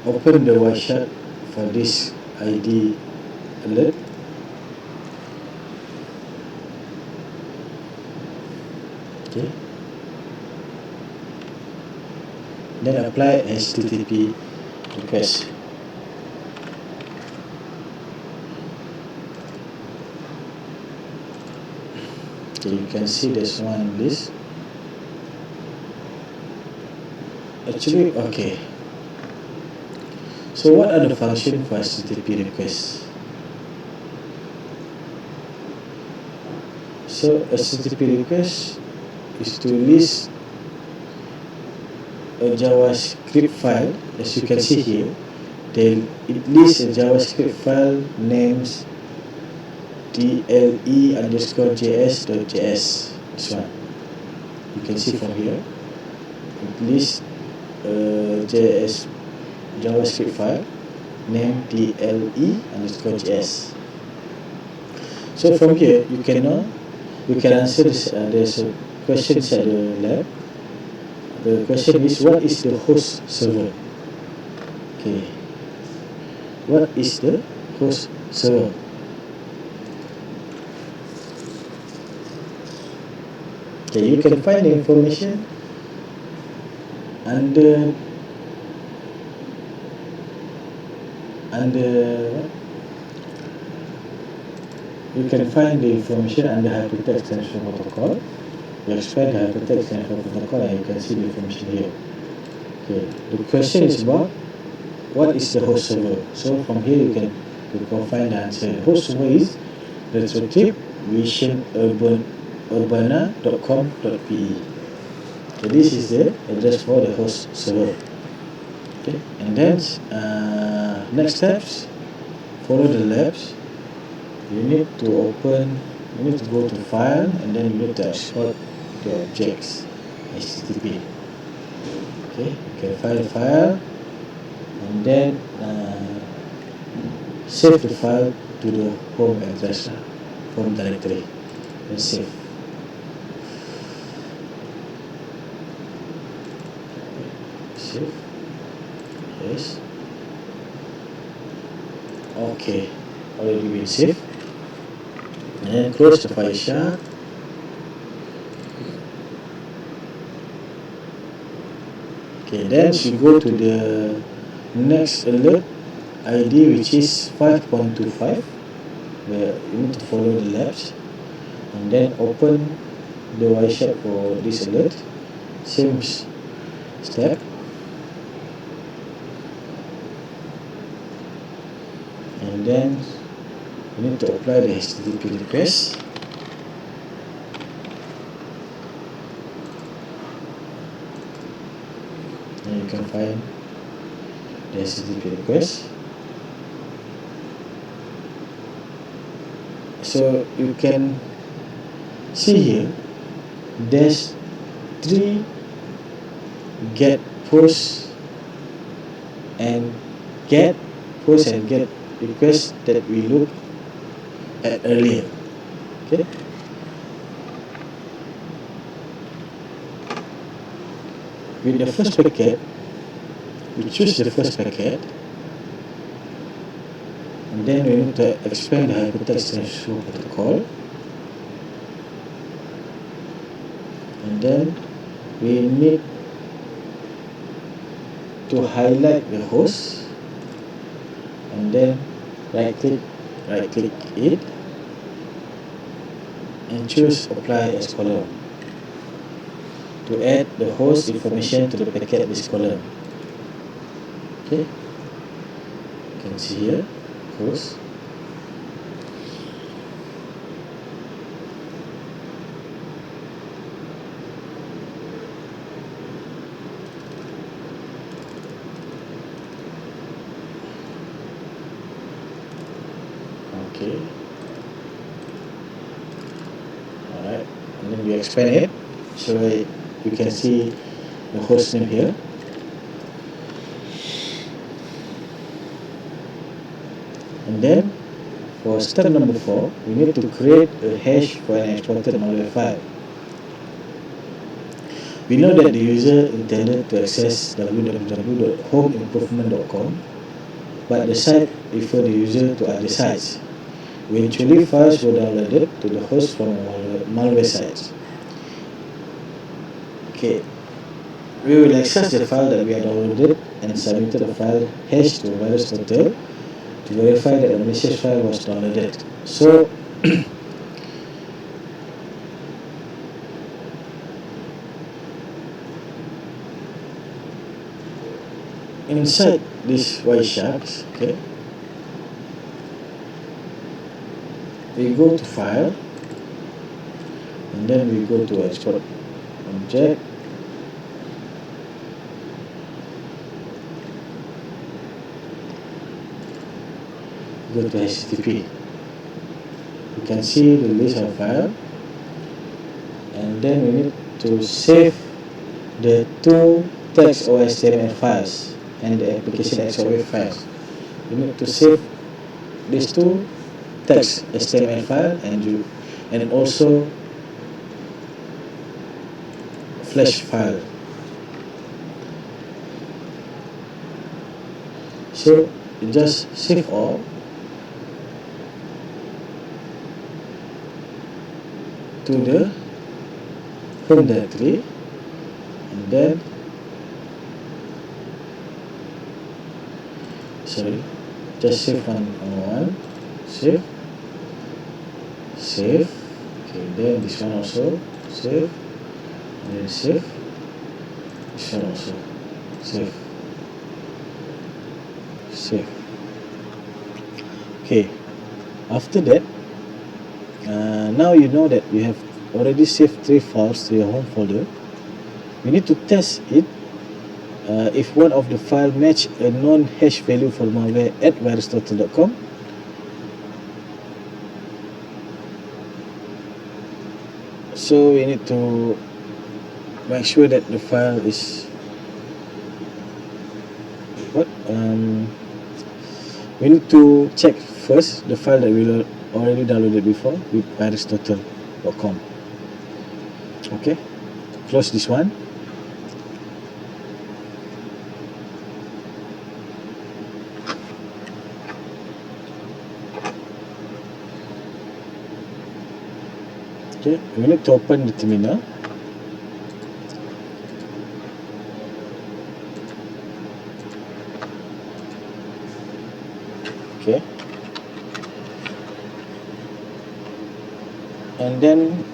S1: open the Wireshark for this ID alert. Okay, then apply HTTP request. Okay, you can see there's one in this. Actually, okay. So what are the functions for HTTP requests? So HTTP request is to list a JavaScript file. As you can see here, it lists a JavaScript file names tle_js.js. This one you can see from here. It lists JavaScript file named tle_js. So from here you can answer this. There's a question inside the lab. The question is, what is the host server? Okay, what is the host server? Okay, you can find the information under under you can find the information under hypertext transfer protocol. You expand the hypertext transfer protocol and you can see the information here. Okay, the question is about what is the host server. So from here you can find the answer. The host server is retrotype-urbana.com.pe. So this is the address for the host server. Okay, and then next steps, follow the labs. You need to go to file, and then you need to export the objects HTTP. Okay, you can find the file and then save the file to the home address, home directory, and save. Save. Yes. Okay, already been saved. And then close the file share. Okay, then you go to the next alert ID, which is 5.25, where you need to follow the labs, and then open the Wireshark for this alert. Same step. And then you need to apply the HTTP request. And you can find the HTTP request. So you can see here there's 3 get post and get requests that we looked at earlier. Okay. With the first packet, we choose the first packet, and then we need to expand the hypertext transfer protocol, and then we need to highlight the host, and then right click it and choose apply as column to add the host information to the packet list column. Okay, you can see here host. Okay. Alright, and then we expand it so you can see the host name here. And then for step number 4, we need to create a hash for an exported malware file. We know that the user intended to access www.homeimprovement.com, but the site referred the user to other sites. Eventually, files were downloaded to the host from malware sites. Okay, we will access the file that we have downloaded and submitted the file hash to virus total to verify that the malicious file was downloaded. So inside this Wireshark, okay, we go to file, and then we go to export object, go to HTTP. You can see the list of file, and then we need to save the 2 text or HTML files and the application XOR files. You need to save these 2 text HTML file and also flash file. So you just save all to the home directory, and then just save one, save, okay, then this one also save, and then save, this one also save, okay. After that, now you know that you have already saved 3 files to your home folder. We need to test it if one of the file match a non-hash value for malware at virustotal.com. So we need to make sure that the file is we need to check first the file that we already downloaded before with virustotal.com. Okay, close this one. Okay, we need to open the terminal. Okay, and then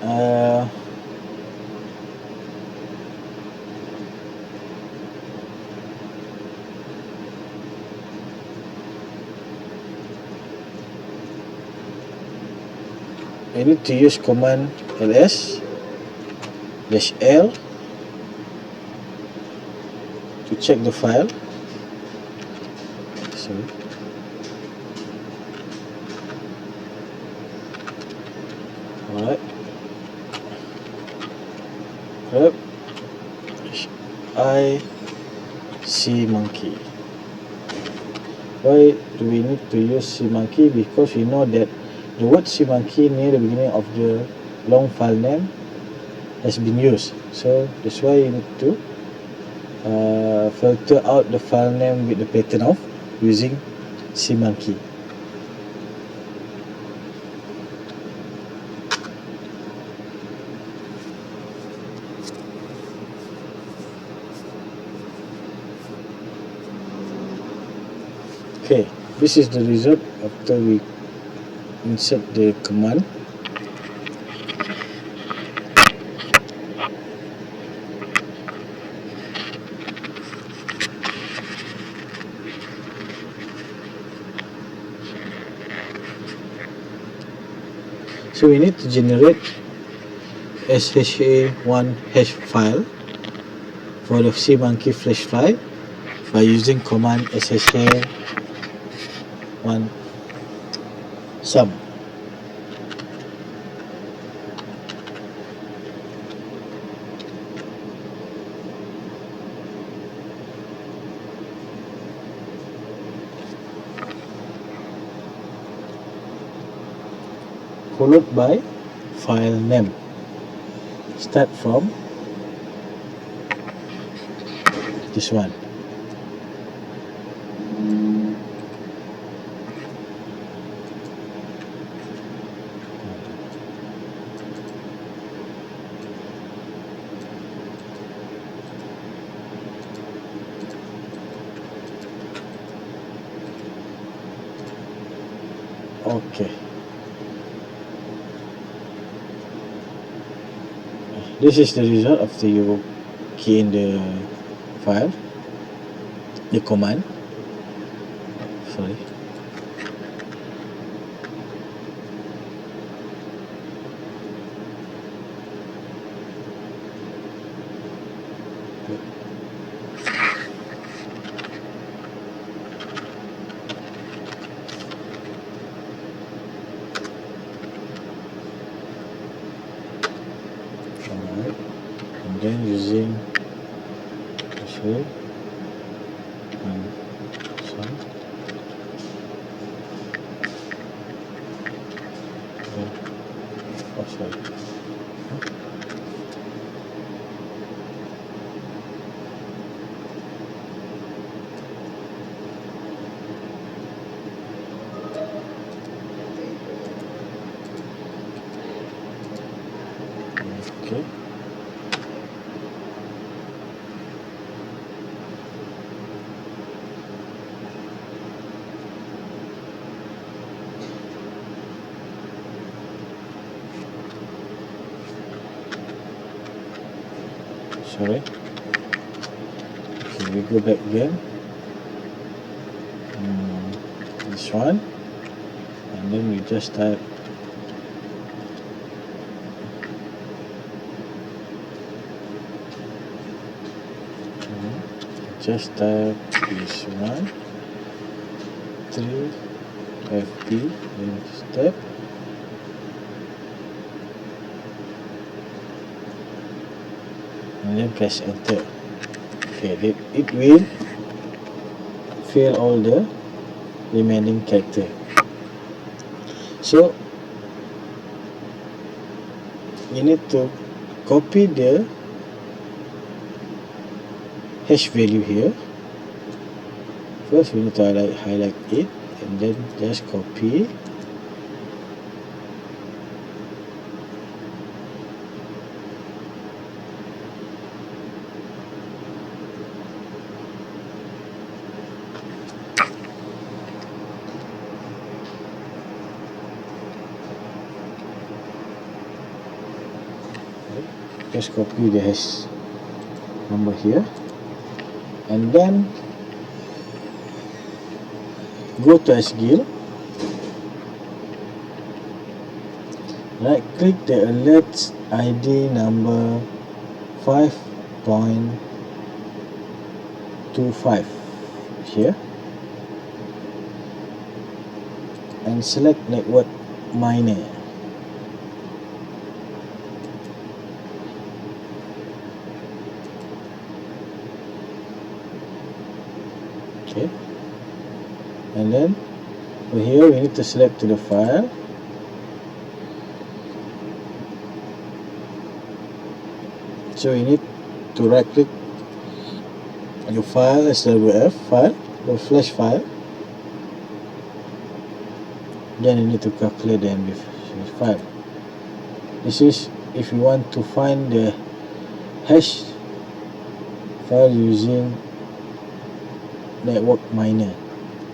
S1: I need to use command ls-l to check the file. Alright, cmonkey. Why do we need to use cmonkey? Because we know that the word cmonkey near the beginning of the long file name has been used, so that's why you need to filter out the file name with the pattern of using cmonkey. Okay, this is the result after we insert the command. So we need to generate SHA1 hash file for the cmonkey flash file by using command SHA1 sum. Followed by file name. Start from this one. Okay. This is the result after you key in the file, the command. Sorry. Alright, and then using this way and some. Oh, sorry. Okay. sorry. Okay, we go back again. This one, and then we just type this one 3 FP then step, and then press enter. Okay, it will fill all the remaining character. So you need to copy the hash value here. First we need to highlight it, and then just copy. Just copy the hash number here, and then go to SGIL, right click the alert ID number 5.25 here, and select network miner. Okay, and then over here we need to select to the file, so you need to right click your file, SWF file, the flash file, then you need to calculate the MB file. This is if you want to find the hash file using network miner.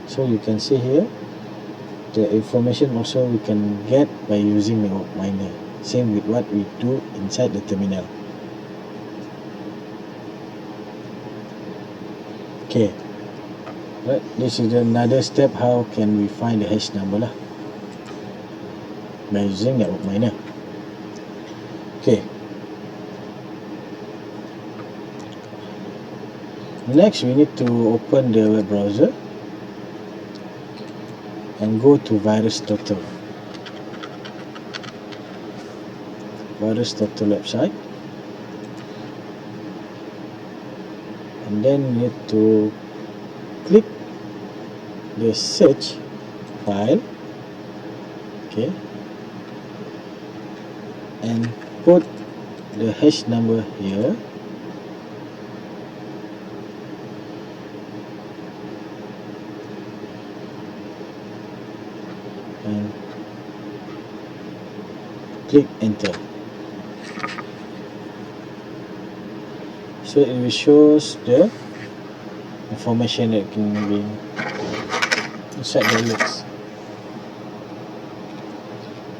S1: So you can see here the information also we can get by using network miner, same with what we do inside the terminal. Okay, right, this is another step how can we find the hash number lah, by using network miner. Okay, next we need to open the web browser and go to Virus ToT website, and then you need to click the search file, okay, and put the hash number here, and click enter. So it will show the information that can be inside the alerts.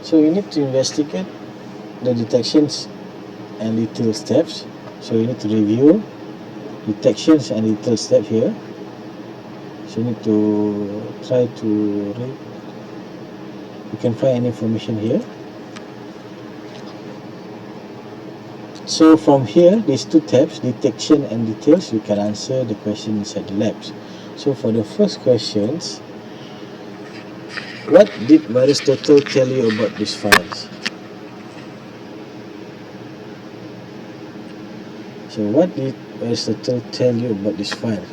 S1: So you need to investigate the detections and detail steps. So you need to review detections and detail step here. So you need to try to read. You can find any information here. So from here, these two tabs, detection and details, you can answer the question inside the labs. So for the first questions, what did Virus ToT tell you about these files? So what did Virus ToT tell you about this file?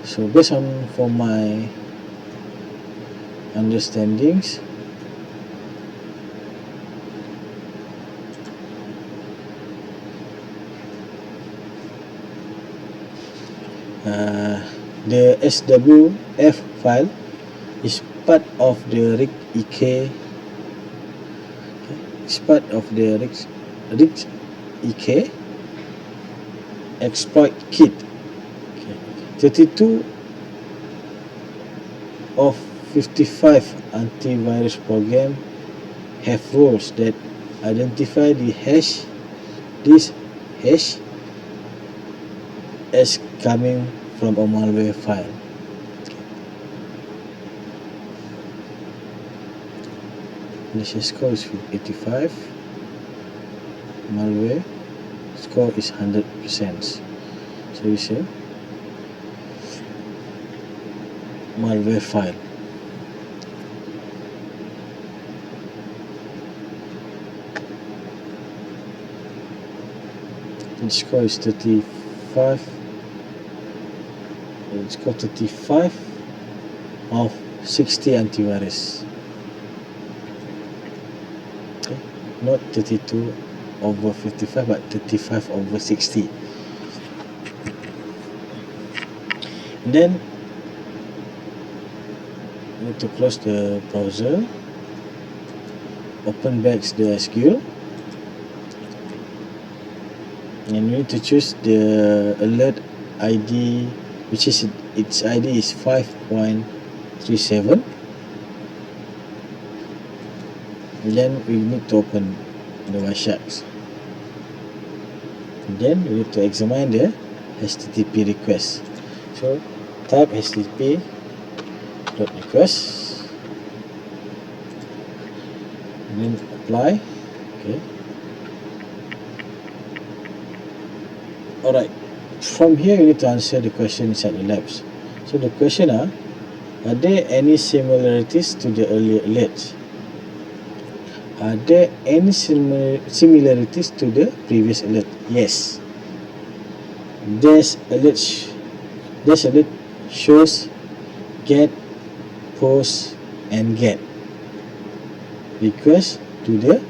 S1: So based on for my understandings, the SWF file is part of the RIG-EK. It's part of the RIG-EK exploit kit. 32 of 55 antivirus programs have rules that identify the hash, this hash as coming from a malware file. Initial score is 85. Malware score is 100%. So it's a malware file. The score is 35. It's got 35 of 60 antivirus. Okay. Not 32 over 55, but 35 over 60. And then you need to close the browser, open back the SQL, and you need to choose the alert ID, which is its ID is 5.37. And then we need to open the Wiresharks. And then we need to examine the HTTP request. So type HTTP request and then apply. Okay. Alright. From here you need to answer the question inside the labs. So the question are there any similarities to the earlier alerts? Are there any similarities to the previous alert? Yes. This alert shows get, post, and get request to the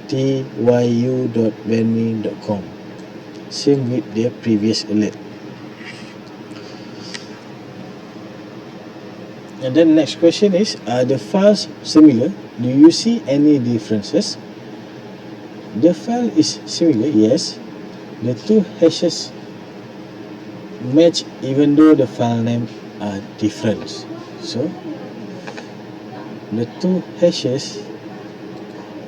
S1: tyu.benme.com. Same with the previous alert. And then next question is, are the files similar? Do you see any differences? The file is similar, yes. The two hashes match even though the file name are different. So the two hashes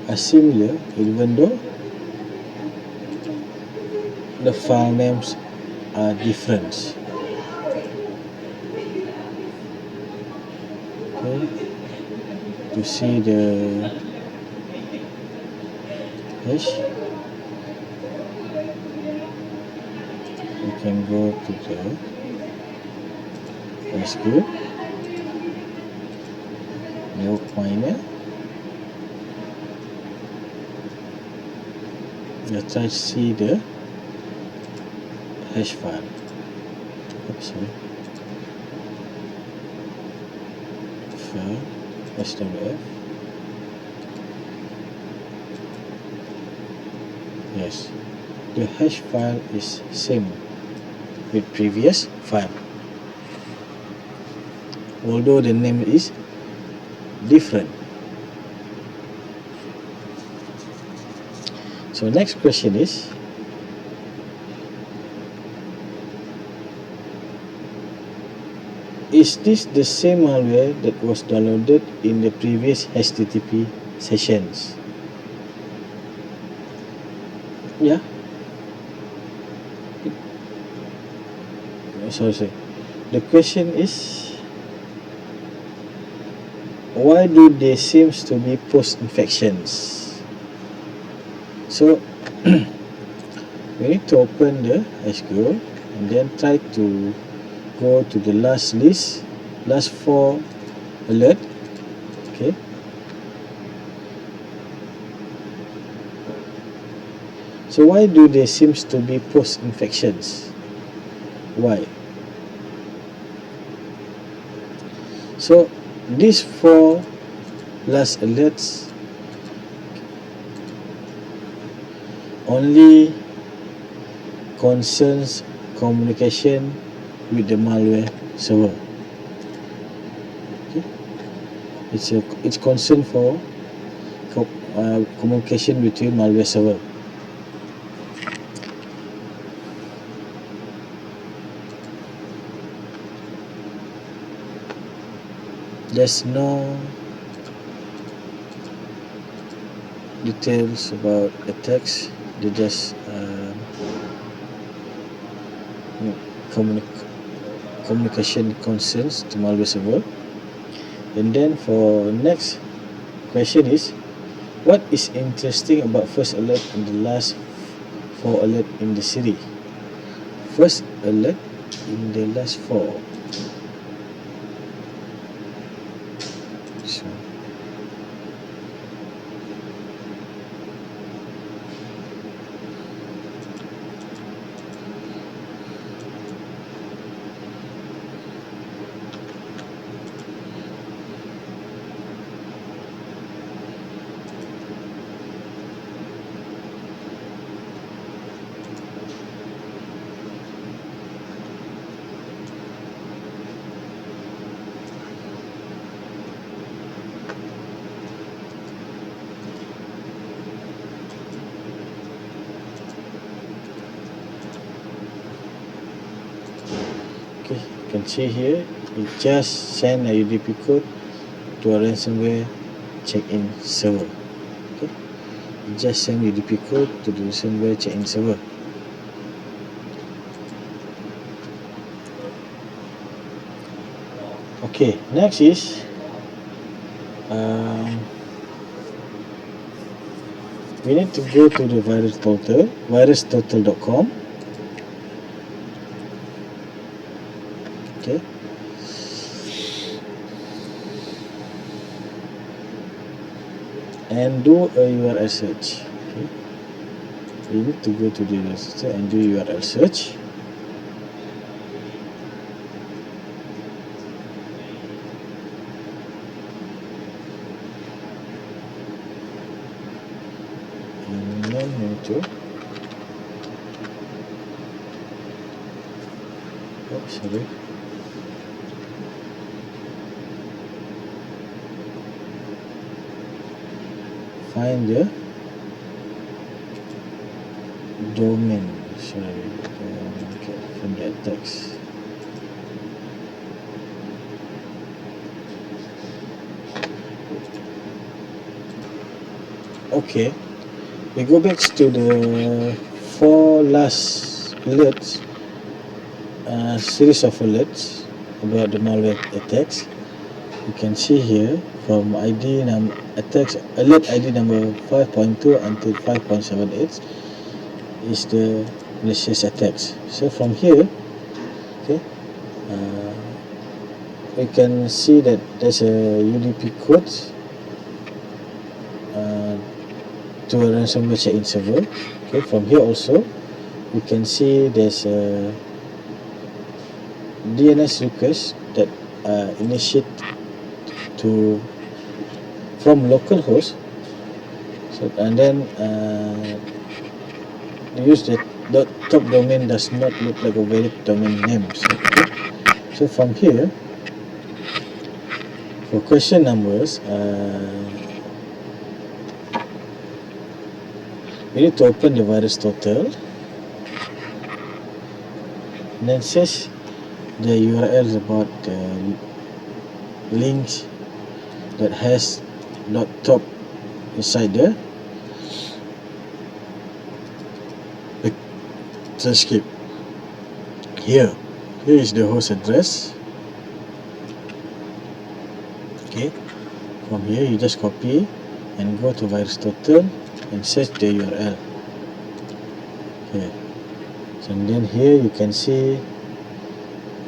S1: are similar even though the file names are different. Okay, to see the hash, you can go to the SQL, new miner. Let's try to see the hash file. Oops, sorry. File SWF. Yes, the hash file is same with previous file, although the name is different. So next question is, is this the same malware that was downloaded in the previous HTTP sessions? Yeah. Sorry. The question is, why do they seems to be post-infections? So we need to open the SQL and then try to go to the last four alert. Okay. So why do they seems to be post-infections? Why? So these four last alerts only concerns communication with the malware server. Okay. It's concern for communication between malware server. There's no details about attacks. They just communication concerns to malware server. And then for next question is, what is interesting about first alert and the last 4 alert in the series? First alert in the last 4. So okay, you can see here it just send a UDP code to a ransomware check-in server. Okay, it just send UDP code to the ransomware check-in server. Okay, next is we need to go to the virus total, virustotal.com. Okay, and do a URL search. Okay, we need to go to the URL search and do URL search. And then we need to find the domain. Okay, from that text. Okay, we go back to the 4 last alerts, series of alerts about the malware attacks. You can see here from attacks alert ID number 5.2 until 5.78 is the malicious attacks. So from here, okay, we can see that there's a UDP code to a ransomware check-in server. Okay, from here also we can see there's a DNS request that initiate to from localhost. So and then use the top domain does not look like a valid domain name. So from here, for question numbers, we need to open the virus total and then search the URLs about the links that has .top inside there. Skip here is the host address. Okay, from here you just copy and go to virus total and search the URL. Okay, so then here you can see,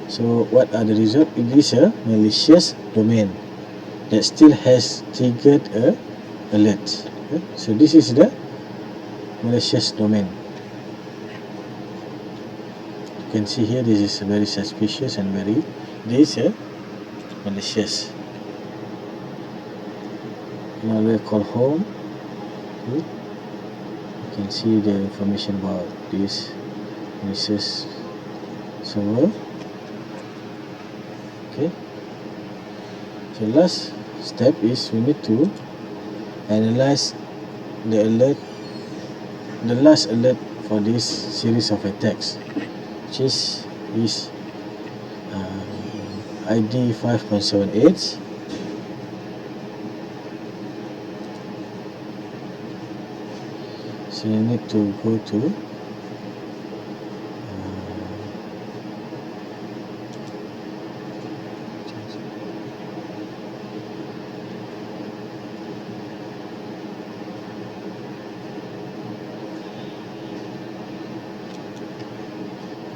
S1: so what are the results? It is a malicious domain that still has triggered a alert. Okay, so this is the malicious domain. You can see here this is very suspicious and this is a malicious. Malware call home. Okay, you can see the information about this malicious server. Okay, so last step is we need to analyze the last alert for this series of attacks, which is ID 5.78. So you need to go to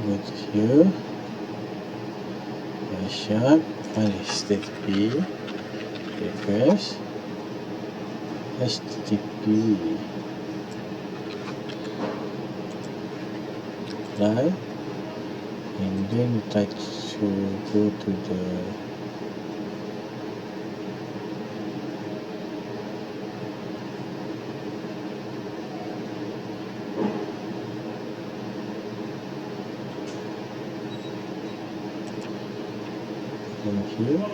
S1: Go to here, sharp, find HTTP, refresh, HTTP, apply, and then try to go to the here.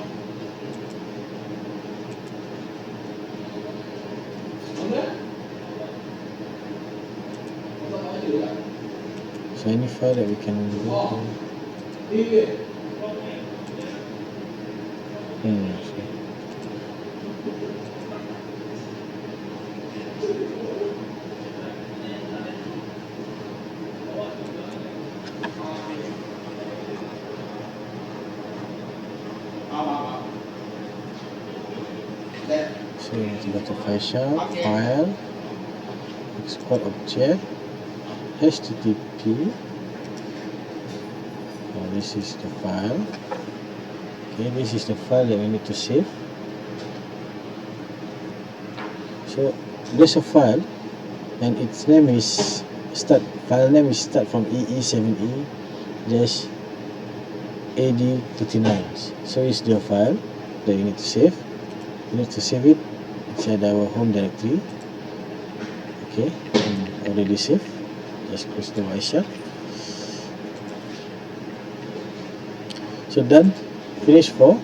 S1: So any file that we can go to. So we need to go to file shop, file, export object, HTTP. Oh, this is the file. Okay, this is the file that we need to save. So there's a file, and its name is file name is start from EE7E AD39. So it's the file that you need to save. You need to save it inside our home directory. Okay, and already saved. Just close the Wi-Fi. So done, finished for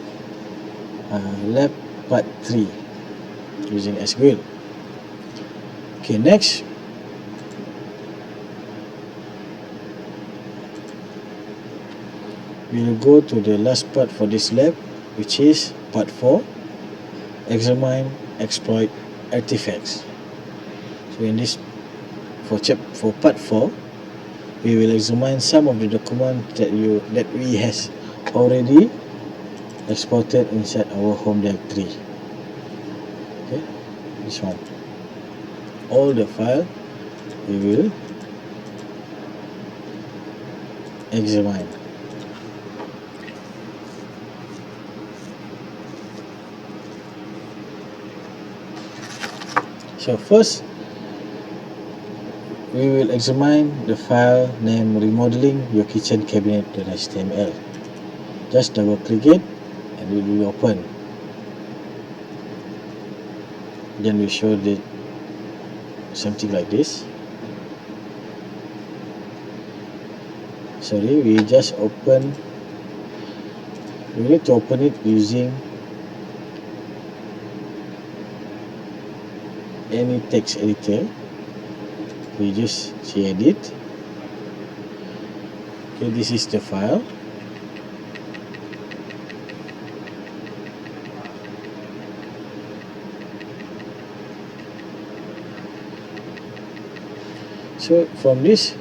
S1: lab part 3 using SQL. Okay, next we will go to the last part for this lab, which is part 4, examine, exploit artifacts. So in this, for part 4, we will examine some of the documents that we has already exported inside our home directory. Okay, this one, all the file we will examine. So first, we will examine the file named remodeling your kitchen cabinet.html. Just double click it and it will open. Then we show the something like this. Sorry, we just open. We need to open it using any text editor. We just edit. Okay, this is the file. So from this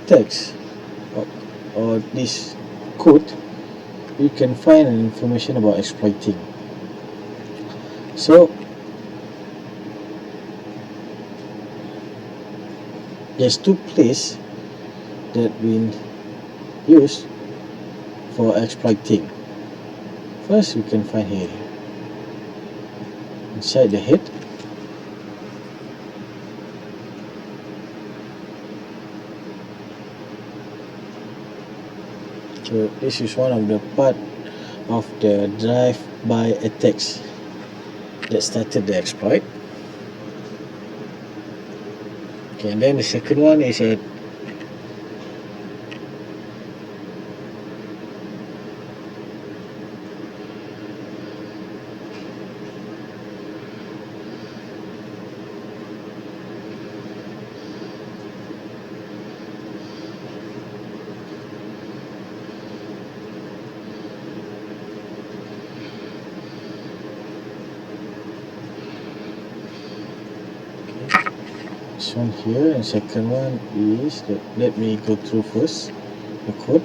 S1: text or this code, you can find information about exploiting. So there's two places that we use for exploiting. First, we can find here inside the head. So this is one of the part of the drive-by attacks that started the exploit. Okay, and then the second one is a this one here, and second one is let me go through first the code.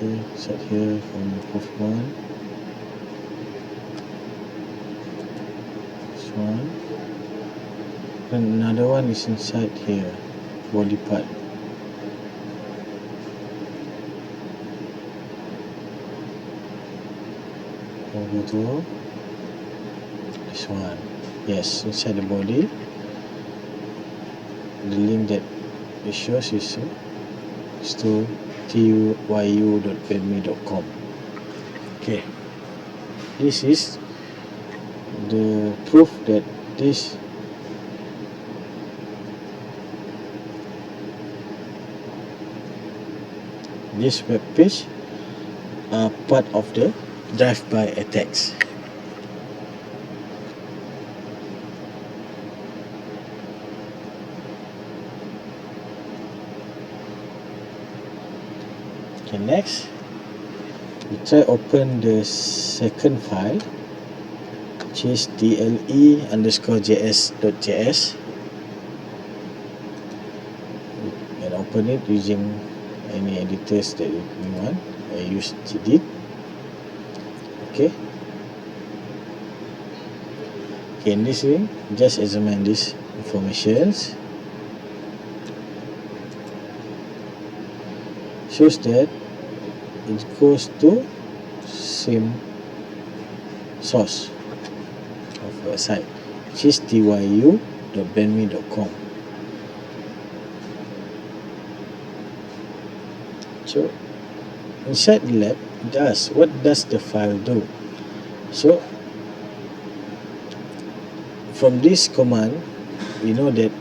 S1: Okay, set here from the first one. This one. And another one is inside here, body part. Go to this one. Yes, inside the body. The link that it shows is to tyu.bedme.com. Okay, this is the proof that this web page are part of the drive-by attacks. Okay, next we try open the second file, which is tle_js.js, and open it using any editors that you want. I use Gedit. Okay, in this way, just examine these informations. Shows that it goes to same source of a site, which is tyu.bedme.com. So inside the lab, what does the file do? So from this command, we know that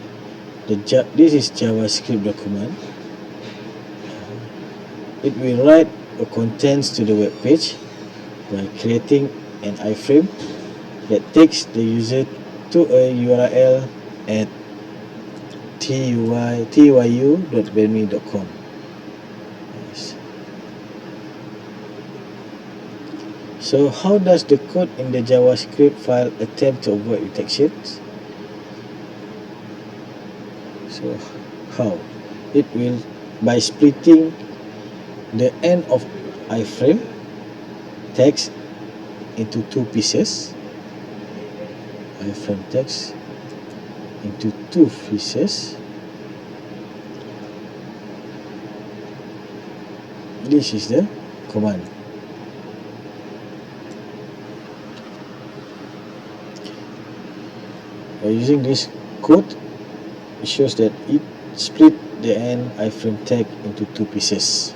S1: this is JavaScript document. It will write the contents to the web page by creating an iframe that takes the user to a URL at tyu.bedme.com. Yes. So how does the code in the JavaScript file attempt to avoid detections? So how? It will by splitting the end of iframe text into two pieces. Iframe text into two pieces. This is the command. By using this code, it shows that it split the end iframe tag into two pieces.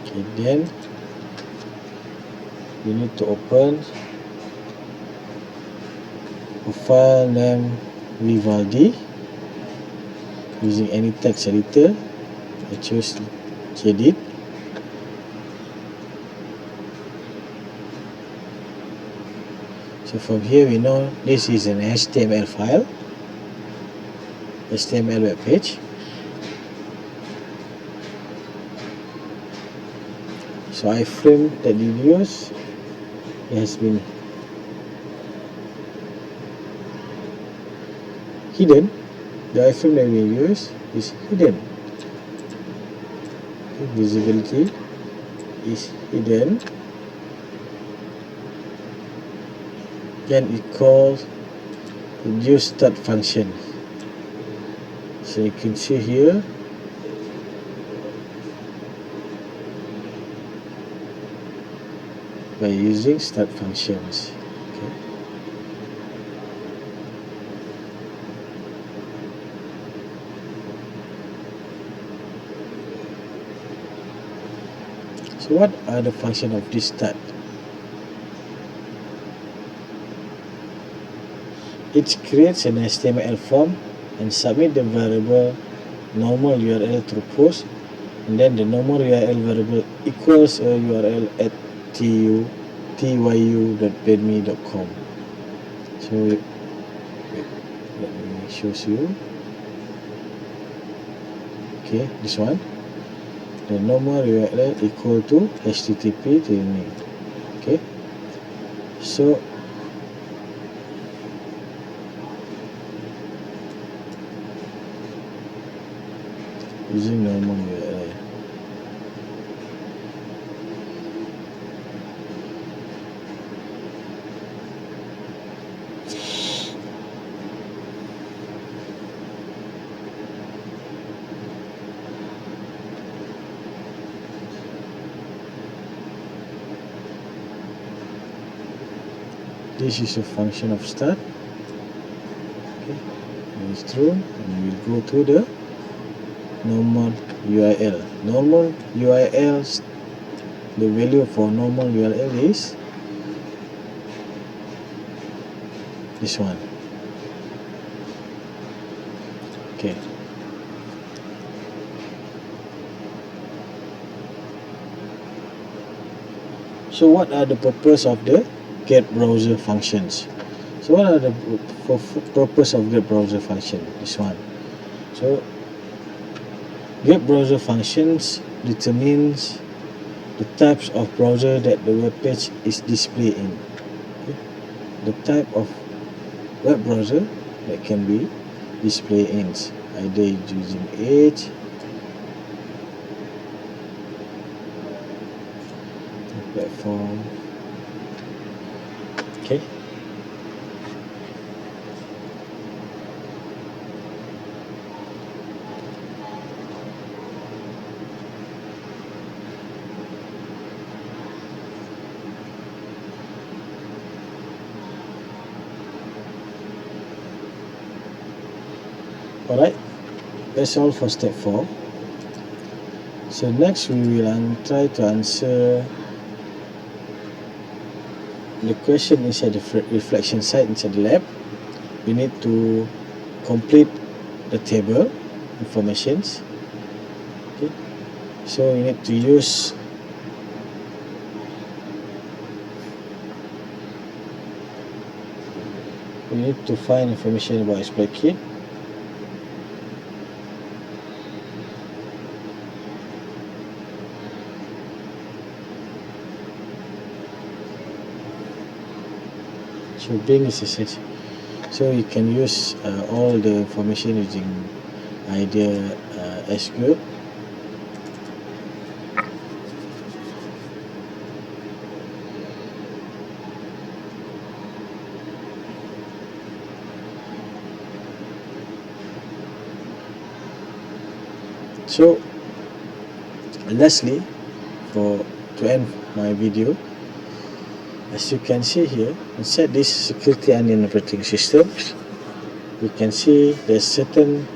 S1: Okay, then we need to open a file named Vivaldi using any text editor. I choose Gedit. So from here we know this is an HTML file, HTML web page. So iframe that we use has been hidden. The iframe that we use is hidden. Okay, visibility is hidden. Then it calls the use start function. So you can see here by using start functions. Okay. So what are the functions of this start? It creates an HTML form and submit the variable normal URL through post, and then the normal URL variable equals a URL at tyu.bedme.com. So wait, let me show you. Okay, this one. The normal URL equal to http to me. Okay, So using normal URL. This is a function of start. Okay, it's true, and we will go to the normal URL. Normal URL, the value for normal URL is this one. Okay. So what are the purpose of the get browser functions? So what are the purpose of get browser function? This one. So get browser functions determines the types of browser that the web page is displayed in. Okay. The type of web browser that can be displayed in, either using Edge, platform. Okay. Alright, that's all for step 4. So next we will try to answer the question inside the reflection site inside the lab. We need to complete the table informations. Okay, so we need to use find information about exploit kit. So Bing is essential. So you can use all the information using IDEA SQL. So lastly, to end my video, as you can see here, inside this security onion operating system, we can see there's certain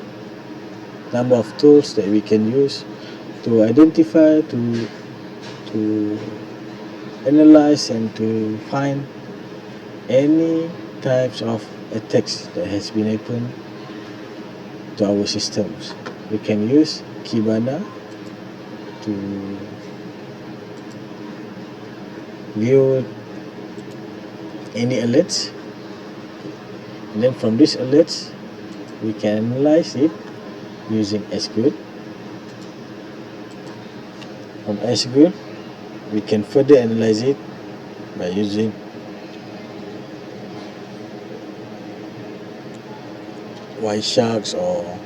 S1: number of tools that we can use to identify, to analyze, and to find any types of attacks that has been happened to our systems. We can use Kibana to view any alerts, and then from these alerts we can analyze it using SQL. From SQL we can further analyze it by using Wiresharks or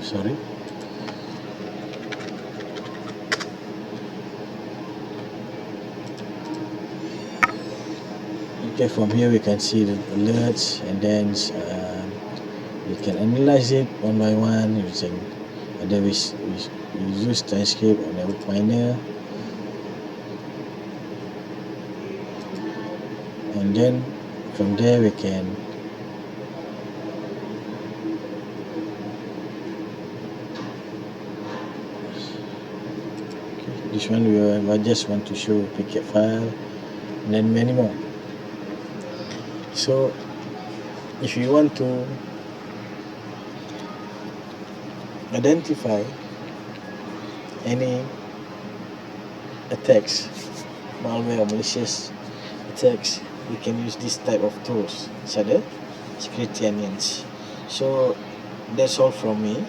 S1: sorry. Okay, from here we can see the alerts, and then we can analyze it one by one using, and then we use transcript on the miner, and then from there we can this one I just want to show picket file, and then many more. So if you want to identify any attacks, malware or malicious attacks, we can use this type of tools inside the security onions. So that's all from me.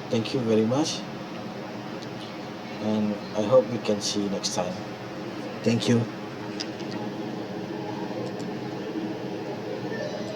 S1: Thank you very much, and I hope we can see you next time. Thank you.